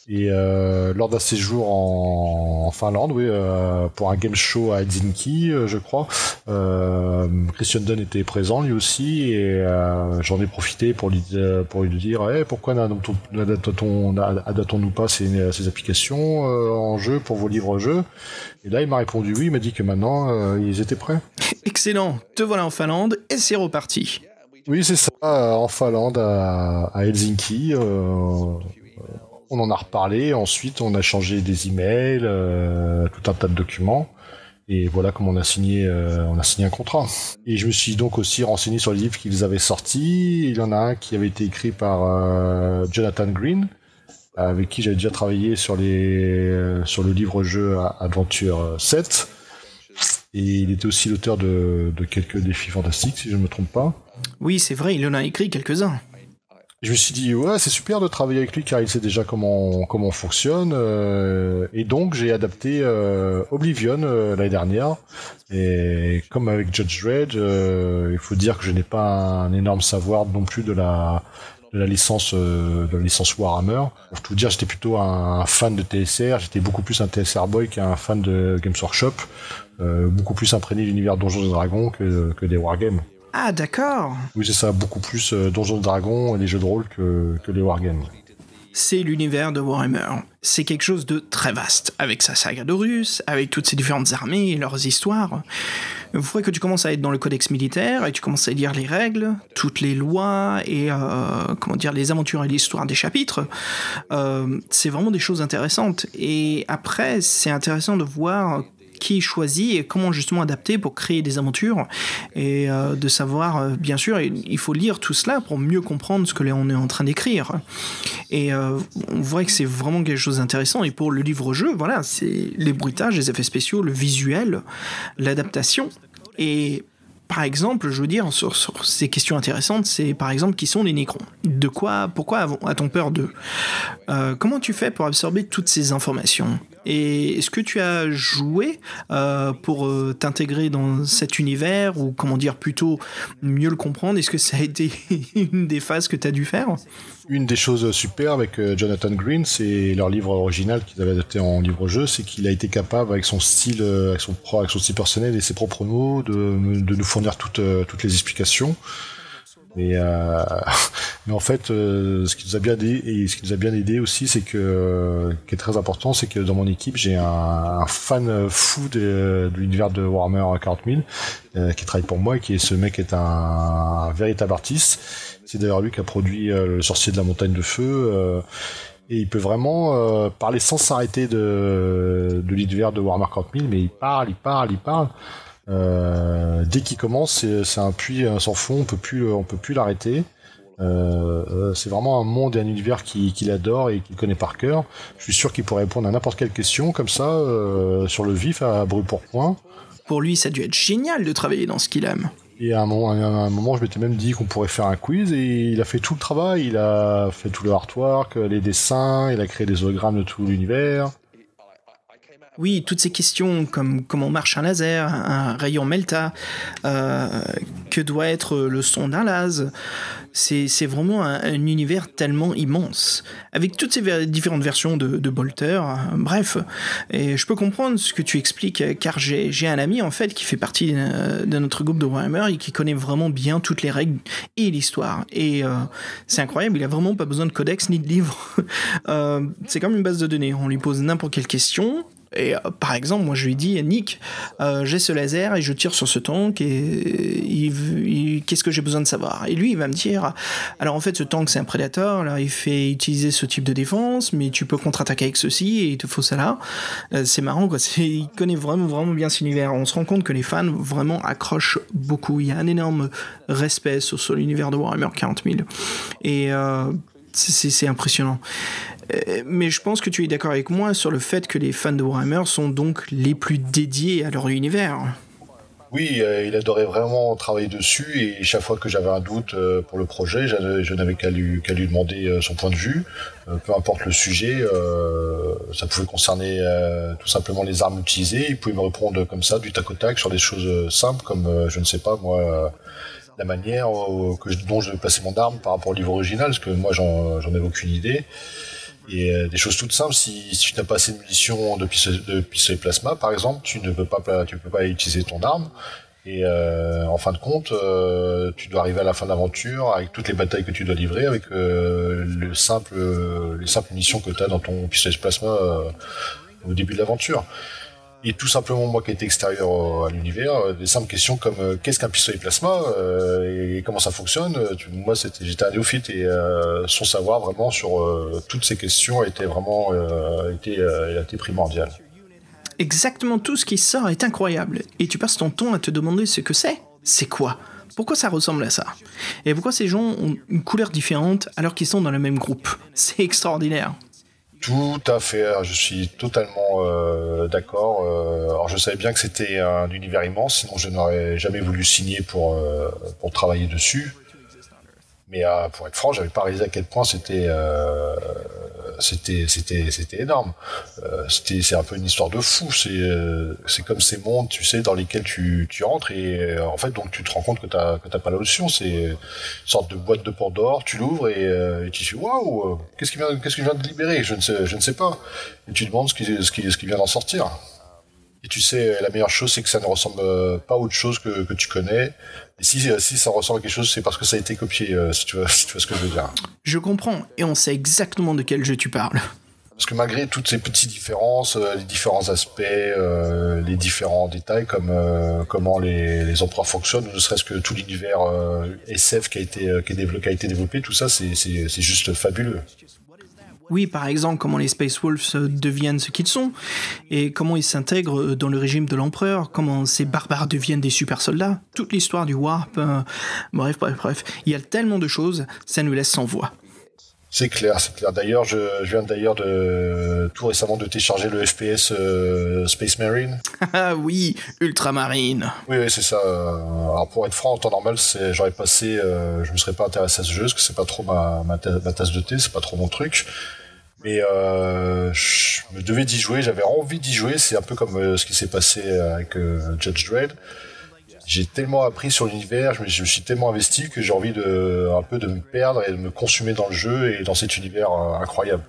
Et lors d'un séjour en Finlande, oui, pour un game show à Helsinki, je crois, Christian Dunn était présent lui aussi, et j'en ai profité pour lui dire pourquoi n'adaptons-nous pas ces applications en jeu pour vos livres-jeux. Et là, il m'a répondu oui, il m'a dit que maintenant, ils étaient prêts. Excellent, te voilà en Finlande, et c'est reparti. Oui, c'est ça, en Finlande, à Helsinki. On en a reparlé, ensuite on a changé des emails, tout un tas de documents, et voilà comment on a signé un contrat. Et je me suis donc aussi renseigné sur les livres qu'ils avaient sortis. Il y en a un qui avait été écrit par Jonathan Green, avec qui j'avais déjà travaillé sur le livre-jeu Adventure 7, et il était aussi l'auteur de quelques défis fantastiques, si je ne me trompe pas. Oui, c'est vrai, il en a écrit quelques-uns. Je me suis dit, ouais, c'est super de travailler avec lui car il sait déjà comment on fonctionne. Et donc, j'ai adapté Oblivion l'année dernière. Et comme avec Judge Dredd, il faut dire que je n'ai pas un énorme savoir non plus de la licence Warhammer. Pour tout dire, j'étais plutôt un fan de TSR. J'étais beaucoup plus un TSR boy qu'un fan de Games Workshop. Beaucoup plus imprégné de l'univers Donjons et Dragons que des wargames. Ah, d'accord. Oui, c'est ça, beaucoup plus Donjons et Dragons et les jeux de rôle que les wargames. C'est l'univers de Warhammer. C'est quelque chose de très vaste, avec sa saga d'Horus, avec toutes ces différentes armées et leurs histoires. Une fois que tu commences à être dans le codex militaire et tu commences à lire les règles, toutes les lois et les aventures et l'histoire des chapitres, c'est vraiment des choses intéressantes. Et après, c'est intéressant de voir qui choisit et comment justement adapter pour créer des aventures, et de savoir, bien sûr, il faut lire tout cela pour mieux comprendre ce que on est en train d'écrire. Et on voit que c'est vraiment quelque chose d'intéressant. Et pour le livre-jeu, voilà, c'est les bruitages, les effets spéciaux, le visuel, l'adaptation. Et par exemple, je veux dire, sur ces questions intéressantes, c'est par exemple, qui sont les Nécrons ? Pourquoi a-t-on peur d'eux ? Comment tu fais pour absorber toutes ces informations ? Et est-ce que tu as joué pour t'intégrer dans cet univers, ou comment dire, plutôt mieux le comprendre ? Est-ce que ça a été une des phases que tu as dû faire ? Une des choses super avec Jonathan Green, c'est leur livre original qu'ils avaient adapté en livre-jeu, c'est qu'il a été capable, avec son style, avec son style personnel et ses propres mots, de nous fournir toutes les explications. Mais en fait, ce qui nous a bien aidé aussi, c'est que, qui est très important, c'est que dans mon équipe, j'ai un fan fou de l'univers de Warhammer 40 000, qui travaille pour moi, et ce mec est un véritable artiste. C'est d'ailleurs lui qui a produit Le Sorcier de la Montagne de Feu, et il peut vraiment parler sans s'arrêter de l'univers de Warhammer 40 000, mais il parle. Dès qu'il commence, c'est un puits sans fond, on peut plus l'arrêter. C'est vraiment un monde et un univers qu'il adore et qu'il connaît par cœur. Je suis sûr qu'il pourrait répondre à n'importe quelle question comme ça, sur le vif, à brûle pour point. Pour lui, ça a dû être génial de travailler dans ce qu'il aime. Et à un moment, je m'étais même dit qu'on pourrait faire un quiz, et il a fait tout le travail, il a fait tout le artwork, les dessins, il a créé des hologrammes de tout l'univers. Oui, toutes ces questions comme comment marche un laser, un rayon Melta, que doit être le son d'un laser, c'est vraiment un univers tellement immense, avec toutes ces différentes versions de Bolter, bref. Et je peux comprendre ce que tu expliques, car j'ai un ami en fait qui fait partie de notre groupe de Warhammer et qui connaît vraiment bien toutes les règles et l'histoire. Et c'est incroyable, il a vraiment pas besoin de codex ni de livre. C'est comme une base de données, on lui pose n'importe quelle question. Et par exemple, moi je lui dis, Nick, j'ai ce laser et je tire sur ce tank et qu'est-ce que j'ai besoin de savoir? Et lui, il va me dire, alors en fait, ce tank c'est un prédateur, là il fait utiliser ce type de défense, mais tu peux contre-attaquer avec ceci et il te faut ça là. C'est marrant quoi, il connaît vraiment, vraiment bien cet univers. On se rend compte que les fans vraiment accrochent beaucoup. Il y a un énorme respect sur l'univers de Warhammer 40 000. Et c'est impressionnant. Mais je pense que tu es d'accord avec moi sur le fait que les fans de Warhammer sont donc les plus dédiés à leur univers. Oui, il adorait vraiment travailler dessus, et chaque fois que j'avais un doute pour le projet, je n'avais qu'à lui demander son point de vue, peu importe le sujet. Ça pouvait concerner tout simplement les armes utilisées. Il pouvait me répondre comme ça, du tac au tac, sur des choses simples comme, je ne sais pas moi, la manière dont je devais placer mon arme par rapport au livre original, parce que moi j'en avais aucune idée. Et des choses toutes simples, si tu n'as pas assez de munitions de pistolet plasma par exemple, tu peux pas utiliser ton arme, et en fin de compte tu dois arriver à la fin de l'aventure avec toutes les batailles que tu dois livrer avec les simples munitions que tu as dans ton pistolet plasma au début de l'aventure. Et tout simplement, moi qui étais extérieur à l'univers, des simples questions comme qu'est-ce qu'un pistolet plasma et comment ça fonctionne. Moi, j'étais un néophyte, et son savoir vraiment sur toutes ces questions a été vraiment été primordial. Exactement tout ce qui sort est incroyable, et tu passes ton temps à te demander ce que c'est. C'est quoi? Pourquoi ça ressemble à ça? Et pourquoi ces gens ont une couleur différente alors qu'ils sont dans le même groupe? C'est extraordinaire. Tout à fait, je suis totalement d'accord. Alors je savais bien que c'était un univers immense, sinon je n'aurais jamais voulu signer pour travailler dessus. Mais pour être franc, j'avais pas réalisé à quel point c'était énorme. C'est un peu une histoire de fou. C'est comme ces mondes, tu sais, dans lesquels tu rentres, et en fait donc tu te rends compte que t'as pas la notion. C'est une sorte de boîte de Pandore. Tu l'ouvres et tu te dis waouh, qu'est-ce qui vient de libérer? Je ne sais pas. Et tu te demandes ce qui vient d'en sortir. Et tu sais, la meilleure chose, c'est que ça ne ressemble pas à autre chose que tu connais. Et si ça ressemble à quelque chose, c'est parce que ça a été copié, si tu vois ce que je veux dire. Je comprends, et on sait exactement de quel jeu tu parles. Parce que malgré toutes ces petites différences, les différents aspects, les différents détails, comme comment les empereurs fonctionnent, ne serait-ce que tout l'univers SF qui a été développé, tout ça, c'est juste fabuleux. Oui, par exemple, comment les Space Wolves deviennent ce qu'ils sont, et comment ils s'intègrent dans le régime de l'empereur, comment ces barbares deviennent des super soldats, toute l'histoire du Warp, bref. Il y a tellement de choses, ça nous laisse sans voix. C'est clair. D'ailleurs, je viens de tout récemment de télécharger le FPS Space Marine. Ah oui, Ultramarine. Oui, c'est ça. Alors pour être franc, en temps normal, je me serais pas intéressé à ce jeu, parce que c'est pas trop ma tasse de thé, c'est pas trop mon truc. Mais je me devais d'y jouer, j'avais envie d'y jouer. C'est un peu comme ce qui s'est passé avec Judge Dredd. J'ai tellement appris sur l'univers, je me suis tellement investi que j'ai envie un peu de me perdre et de me consumer dans le jeu et dans cet univers incroyable.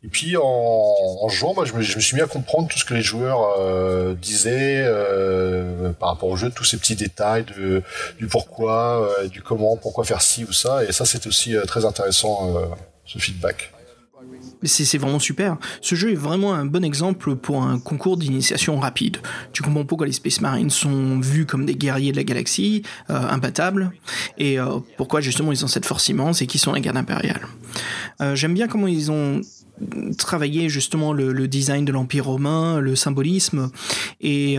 Et puis en jouant, moi, je me suis mis à comprendre tout ce que les joueurs disaient par rapport au jeu, tous ces petits détails du pourquoi, du comment, pourquoi faire ci ou ça. Et ça, c'était aussi très intéressant, ce feedback. C'est vraiment super. Ce jeu est vraiment un bon exemple pour un concours d'initiation rapide. Tu comprends pourquoi les Space Marines sont vus comme des guerriers de la galaxie, imbattables, et pourquoi justement ils ont cette force immense et qui sont la garde impériale. J'aime bien comment ils ont travaillé justement le design de l'Empire romain, le symbolisme, et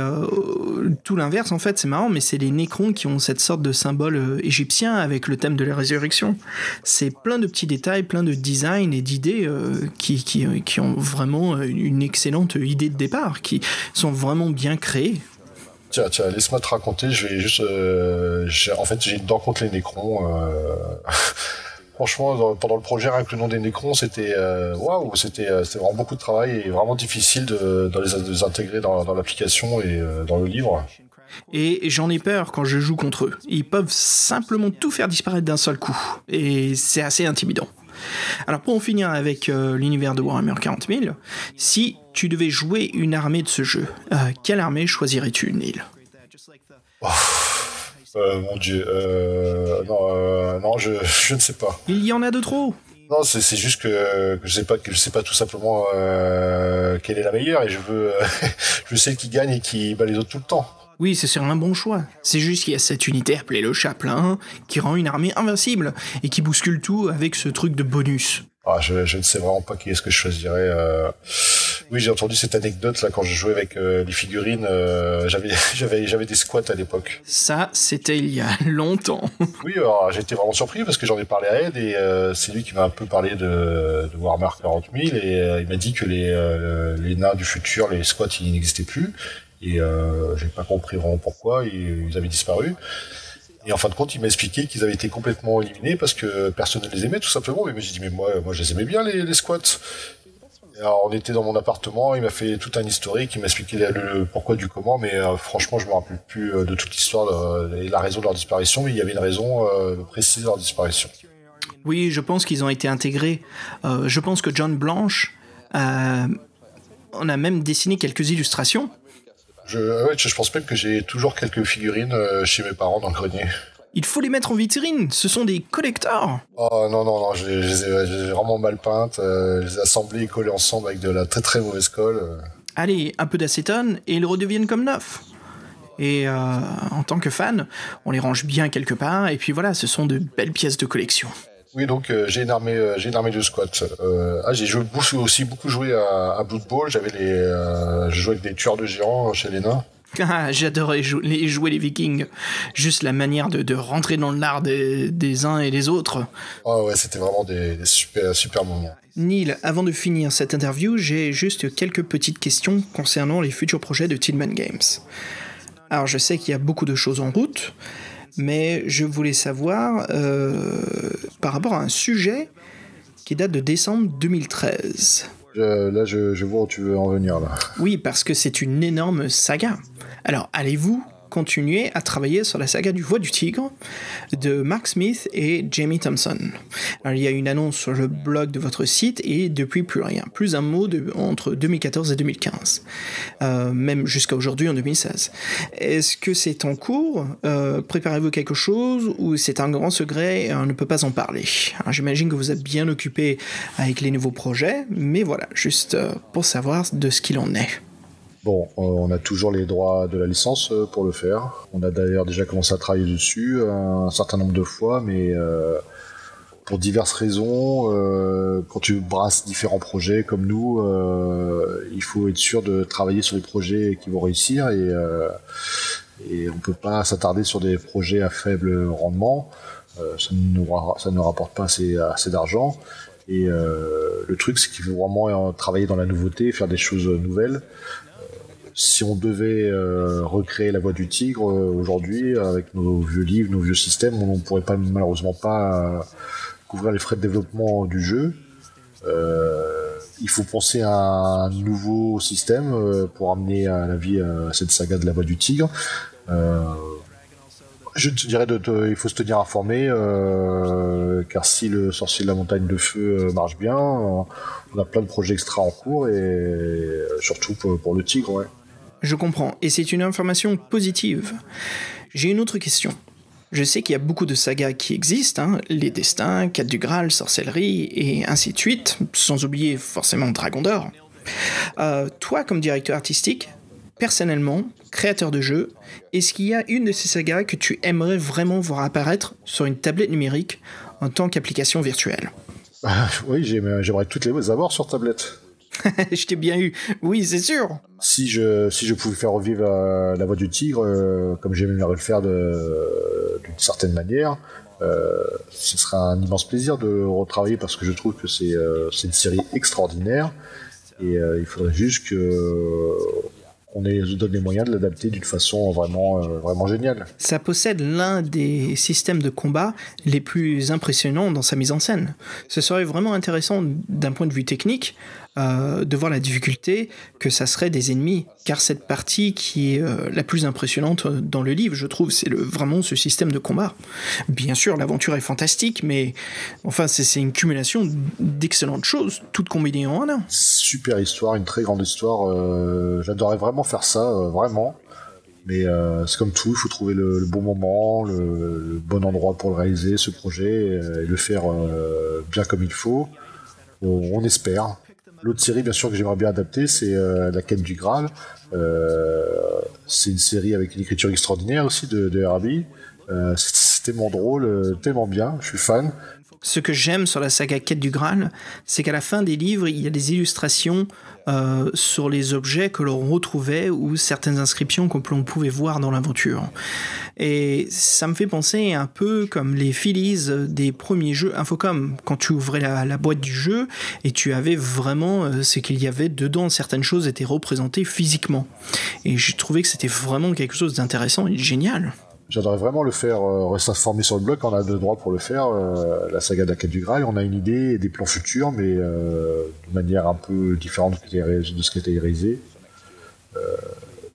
tout l'inverse en fait, c'est marrant, mais c'est les Nécrons qui ont cette sorte de symbole égyptien avec le thème de la résurrection. C'est plein de petits détails, plein de design et d'idées qui ont vraiment une excellente idée de départ, qui sont vraiment bien créées. Tiens, laisse-moi te raconter, je vais juste... j'ai une dent contre les Nécrons. Franchement, pendant le projet, rien que le nom des Nécrons, c'était c'était vraiment beaucoup de travail et vraiment difficile de les intégrer dans l'application et dans le livre. Et j'en ai peur quand je joue contre eux. Ils peuvent simplement tout faire disparaître d'un seul coup. Et c'est assez intimidant. Alors pour en finir avec l'univers de Warhammer 40 000, si tu devais jouer une armée de ce jeu, quelle armée choisirais-tu, Neil ? Mon Dieu, non, je ne sais pas. Il y en a de trop. Non, c'est juste que je sais pas tout simplement quelle est la meilleure et je veux celle qui gagne et qui bat les autres tout le temps. Oui, c'est sur un bon choix. C'est juste qu'il y a cette unité appelée le Chaplain qui rend une armée invincible et qui bouscule tout avec ce truc de bonus. Ah, je ne sais vraiment pas qui est-ce que je choisirais. Oui, j'ai entendu cette anecdote là quand je jouais avec les figurines. J'avais des squats à l'époque. Ça, c'était il y a longtemps. Oui, alors j'ai été vraiment surpris parce que j'en ai parlé à Ed et c'est lui qui m'a un peu parlé de Warhammer 40 000 et il m'a dit que les nains du futur, les squats, ils n'existaient plus. Et j'ai pas compris vraiment pourquoi ils avaient disparu. Et en fin de compte, il m'a expliqué qu'ils avaient été complètement éliminés parce que personne ne les aimait, tout simplement. Mais j'ai dit, mais moi je les aimais bien, les squats. Et alors, on était dans mon appartement, il m'a fait tout un historique, il m'a expliqué le pourquoi du comment, mais franchement, je me rappelle plus de toute l'histoire et la raison de leur disparition, mais il y avait une raison précise de leur disparition. Oui, je pense qu'ils ont été intégrés. Je pense que John Blanche, on a même dessiné quelques illustrations. Je pense même que j'ai toujours quelques figurines chez mes parents dans le grenier. Il faut les mettre en vitrine, ce sont des collectors. Oh non, je les ai vraiment mal peintes, je les ai assemblées et collées ensemble avec de la très très mauvaise colle. Allez, un peu d'acétone et ils redeviennent comme neufs. Et en tant que fan, on les range bien quelque part, et puis voilà, ce sont de belles pièces de collection. Oui, donc j'ai une armée de squats. J'ai aussi beaucoup joué à Blood Bowl. Je jouais avec des tueurs de géants chez les nains. Ah, j'adorais jouer les Vikings. Juste la manière de rentrer dans le lard des uns et des autres. Ah ouais, c'était vraiment des super moments. Neil, avant de finir cette interview, j'ai juste quelques petites questions concernant les futurs projets de Tidman Games. Alors, je sais qu'il y a beaucoup de choses en route, mais je voulais savoir, par rapport à un sujet qui date de décembre 2013. Je vois où tu veux en venir, là. Oui, parce que c'est une énorme saga. Alors, allez-vous continuer à travailler sur la saga du Voix du Tigre de Mark Smith et Jamie Thompson? Alors, il y a une annonce sur le blog de votre site et depuis plus rien. Plus un mot entre 2014 et 2015. Même jusqu'à aujourd'hui en 2016. Est-ce que c'est en cours? Préparez-vous quelque chose ou c'est un grand secret et on ne peut pas en parler? Alors, j'imagine que vous êtes bien occupé avec les nouveaux projets, mais voilà, juste pour savoir de ce qu'il en est. Bon, on a toujours les droits de la licence pour le faire. On a d'ailleurs déjà commencé à travailler dessus un certain nombre de fois, mais pour diverses raisons, quand tu brasses différents projets comme nous, il faut être sûr de travailler sur les projets qui vont réussir et on peut pas s'attarder sur des projets à faible rendement. Ça ne rapporte pas assez d'argent. Et le truc, c'est qu'il faut vraiment travailler dans la nouveauté, faire des choses nouvelles. Si on devait recréer la Voix du Tigre aujourd'hui, avec nos vieux livres, nos vieux systèmes, on ne pourrait malheureusement pas couvrir les frais de développement du jeu. Il faut penser à un nouveau système pour amener à la vie cette saga de la Voix du Tigre. Je te dirais il faut se tenir informé, car si le Sorcier de la Montagne de Feu marche bien, on a plein de projets extra en cours et surtout pour le Tigre, ouais. Je comprends, et c'est une information positive. J'ai une autre question. Je sais qu'il y a beaucoup de sagas qui existent, les Destins, Quête du Graal, Sorcellerie, et ainsi de suite, sans oublier forcément Dragon d'Or. Toi, comme directeur artistique, personnellement, créateur de jeux, est-ce qu'il y a une de ces sagas que tu aimerais vraiment voir apparaître sur une tablette numérique en tant qu'application virtuelle? Oui, j'aimerais toutes les avoir sur tablette. Je t'ai bien eu, oui, c'est sûr. Si je pouvais faire revivre la Voix du Tigre, comme j'aimerais le faire d'une certaine manière, ce serait un immense plaisir de retravailler parce que je trouve que c'est une série extraordinaire et il faudrait juste on se donne les moyens de l'adapter d'une façon vraiment géniale. Ça possède l'un des systèmes de combat les plus impressionnants dans sa mise en scène. Ce serait vraiment intéressant d'un point de vue technique de voir la difficulté que ça serait des ennemis, car cette partie qui est la plus impressionnante dans le livre, je trouve, c'est vraiment ce système de combat. Bien sûr, l'aventure est fantastique, mais enfin, c'est une cumulation d'excellentes choses, toutes combinées en un. Super histoire, une très grande histoire. J'adorerais vraiment faire ça, vraiment. Mais c'est comme tout, il faut trouver le bon moment, le bon endroit pour le réaliser, ce projet, et le faire bien comme il faut. On espère. L'autre série, bien sûr, que j'aimerais bien adapter, c'est La Quête du Graal. C'est une série avec une écriture extraordinaire aussi de Herbie. C'est tellement drôle, tellement bien, je suis fan. Ce que j'aime sur la saga Quête du Graal, c'est qu'à la fin des livres, il y a des illustrations sur les objets que l'on retrouvait ou certaines inscriptions que l'on pouvait voir dans l'aventure. Et ça me fait penser un peu comme les filis des premiers jeux Infocom, quand tu ouvrais la boîte du jeu et tu avais vraiment ce qu'il y avait dedans, certaines choses étaient représentées physiquement. Et j'ai trouvé que c'était vraiment quelque chose d'intéressant et de génial. J'aimerais vraiment le faire, rester informé sur le blog, on a le droit pour le faire, la saga de la Quête du Graal, on a une idée et des plans futurs, mais de manière un peu différente de ce qui a été réalisé.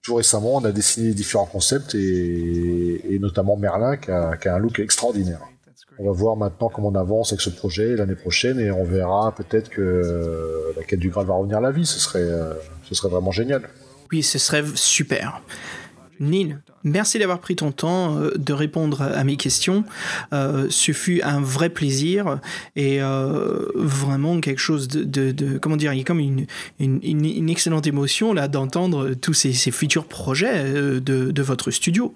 Tout récemment, on a dessiné différents concepts, et notamment Merlin, qui a un look extraordinaire. On va voir maintenant comment on avance avec ce projet l'année prochaine, et on verra peut-être que la Quête du Graal va revenir à la vie, ce serait vraiment génial. Oui, ce serait super. Neil, merci d'avoir pris ton temps de répondre à mes questions. Ce fut un vrai plaisir et vraiment quelque chose de comment dire, il y a comme une excellente émotion là d'entendre tous ces futurs projets de votre studio.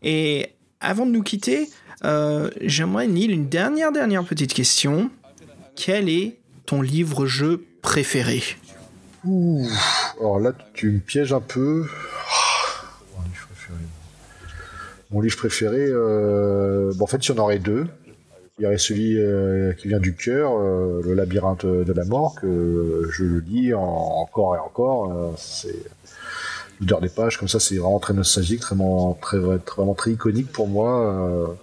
Et avant de nous quitter, j'aimerais, Neil, une dernière petite question. Quel est ton livre-jeu préféré ? Alors là, tu me pièges un peu. Mon livre préféré, en fait, il y en aurait deux. Il y aurait celui qui vient du cœur, Le labyrinthe de la mort, que je le lis encore et encore. C'est l'odeur des pages, comme ça, c'est vraiment très nostalgique, vraiment très iconique pour moi.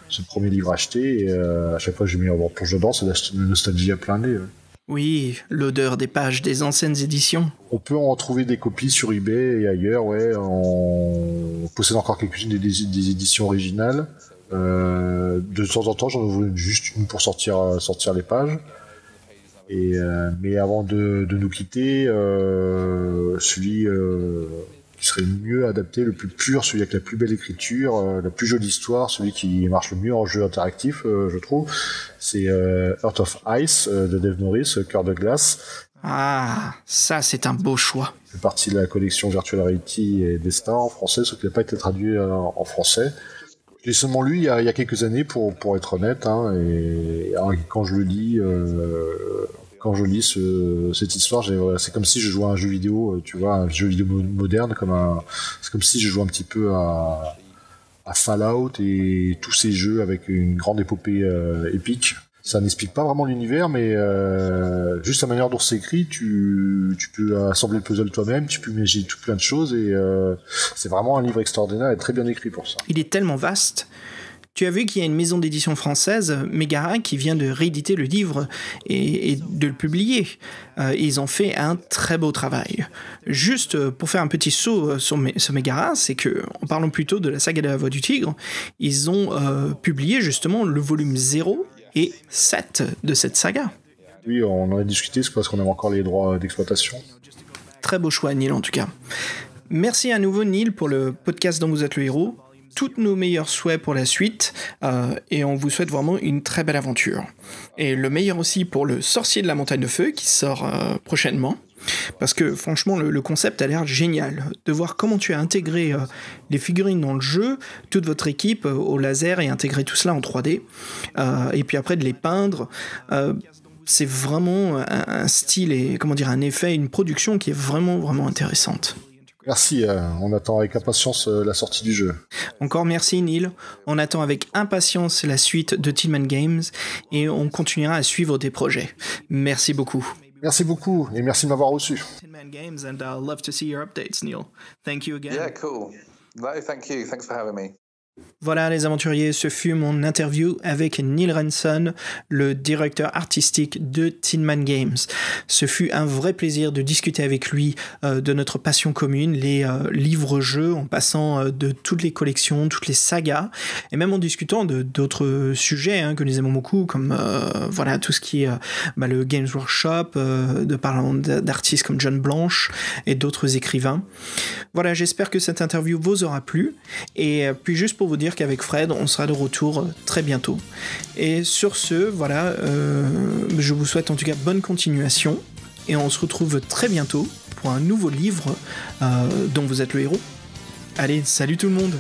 Ce premier livre acheté, et à chaque fois que je m'y replonge dedans, c'est de la nostalgie à plein nez. Oui, l'odeur des pages des anciennes éditions. On peut en trouver des copies sur eBay et ailleurs, ouais. On possède encore quelques-unes des éditions originales. De temps en temps, j'en ouvre juste une pour sortir les pages. Mais avant de nous quitter, celui qui serait le mieux adapté, le plus pur, celui avec la plus belle écriture, la plus jolie histoire, celui qui marche le mieux en jeu interactif, je trouve, c'est Heart of Ice de Dave Morris, Cœur de glace. Ah, ça c'est un beau choix. C'est partie de la collection Virtual Reality et Destin en français, sauf qu'il n'a pas été traduit en français. J'ai seulement lu il y a quelques années, pour être honnête, et quand je le lis, cette histoire, c'est comme si je jouais à un jeu vidéo, tu vois, un jeu vidéo moderne, c'est comme si je jouais un petit peu à Fallout et tous ces jeux avec une grande épopée épique. Ça n'explique pas vraiment l'univers, mais juste la manière dont c'est écrit, tu peux assembler le puzzle toi-même, tu peux imaginer tout plein de choses, et c'est vraiment un livre extraordinaire et très bien écrit pour ça. Il est tellement vaste. Tu as vu qu'il y a une maison d'édition française, Megara, qui vient de rééditer le livre et de le publier. Ils ont fait un très beau travail. Juste pour faire un petit saut sur Megara, c'est que, en parlant plutôt de la saga de la Voix du Tigre, ils ont publié justement le volume 0 et 7 de cette saga. Oui, on en a discuté, c'est parce qu'on avait encore les droits d'exploitation. Très beau choix, Neil, en tout cas. Merci à nouveau, Neil, pour le podcast dont vous êtes le héros. Toutes nos meilleurs souhaits pour la suite, et on vous souhaite vraiment une très belle aventure. Et le meilleur aussi pour le Sorcier de la Montagne de Feu, qui sort prochainement, parce que franchement, le concept a l'air génial. De voir comment tu as intégré les figurines dans le jeu, toute votre équipe au laser, et intégrer tout cela en 3D, et puis après de les peindre... c'est vraiment un style et un effet, une production qui est vraiment, vraiment intéressante. Merci, on attend avec impatience la sortie du jeu. Encore merci Neil, on attend avec impatience la suite de Tillman Games et on continuera à suivre tes projets. Merci beaucoup. Merci beaucoup et merci de m'avoir reçu. Tin Man Games, and I'll love to see your updates, Neil. Thank you again. Yeah, cool. No, thank you. Thanks for having me. Voilà les aventuriers, ce fut mon interview avec Neil Renson, le directeur artistique de Tin Man Games. Ce fut un vrai plaisir de discuter avec lui de notre passion commune, les livres-jeux, en passant de toutes les collections, toutes les sagas, et même en discutant d'autres sujets que nous aimons beaucoup, comme voilà tout ce qui est le Games Workshop, de parlant d'artistes comme John Blanche et d'autres écrivains. Voilà, j'espère que cette interview vous aura plu, et puis juste pour vous dire qu'avec Fred, on sera de retour très bientôt. Et sur ce, voilà, je vous souhaite en tout cas bonne continuation, et on se retrouve très bientôt pour un nouveau livre dont vous êtes le héros. Allez, salut tout le monde!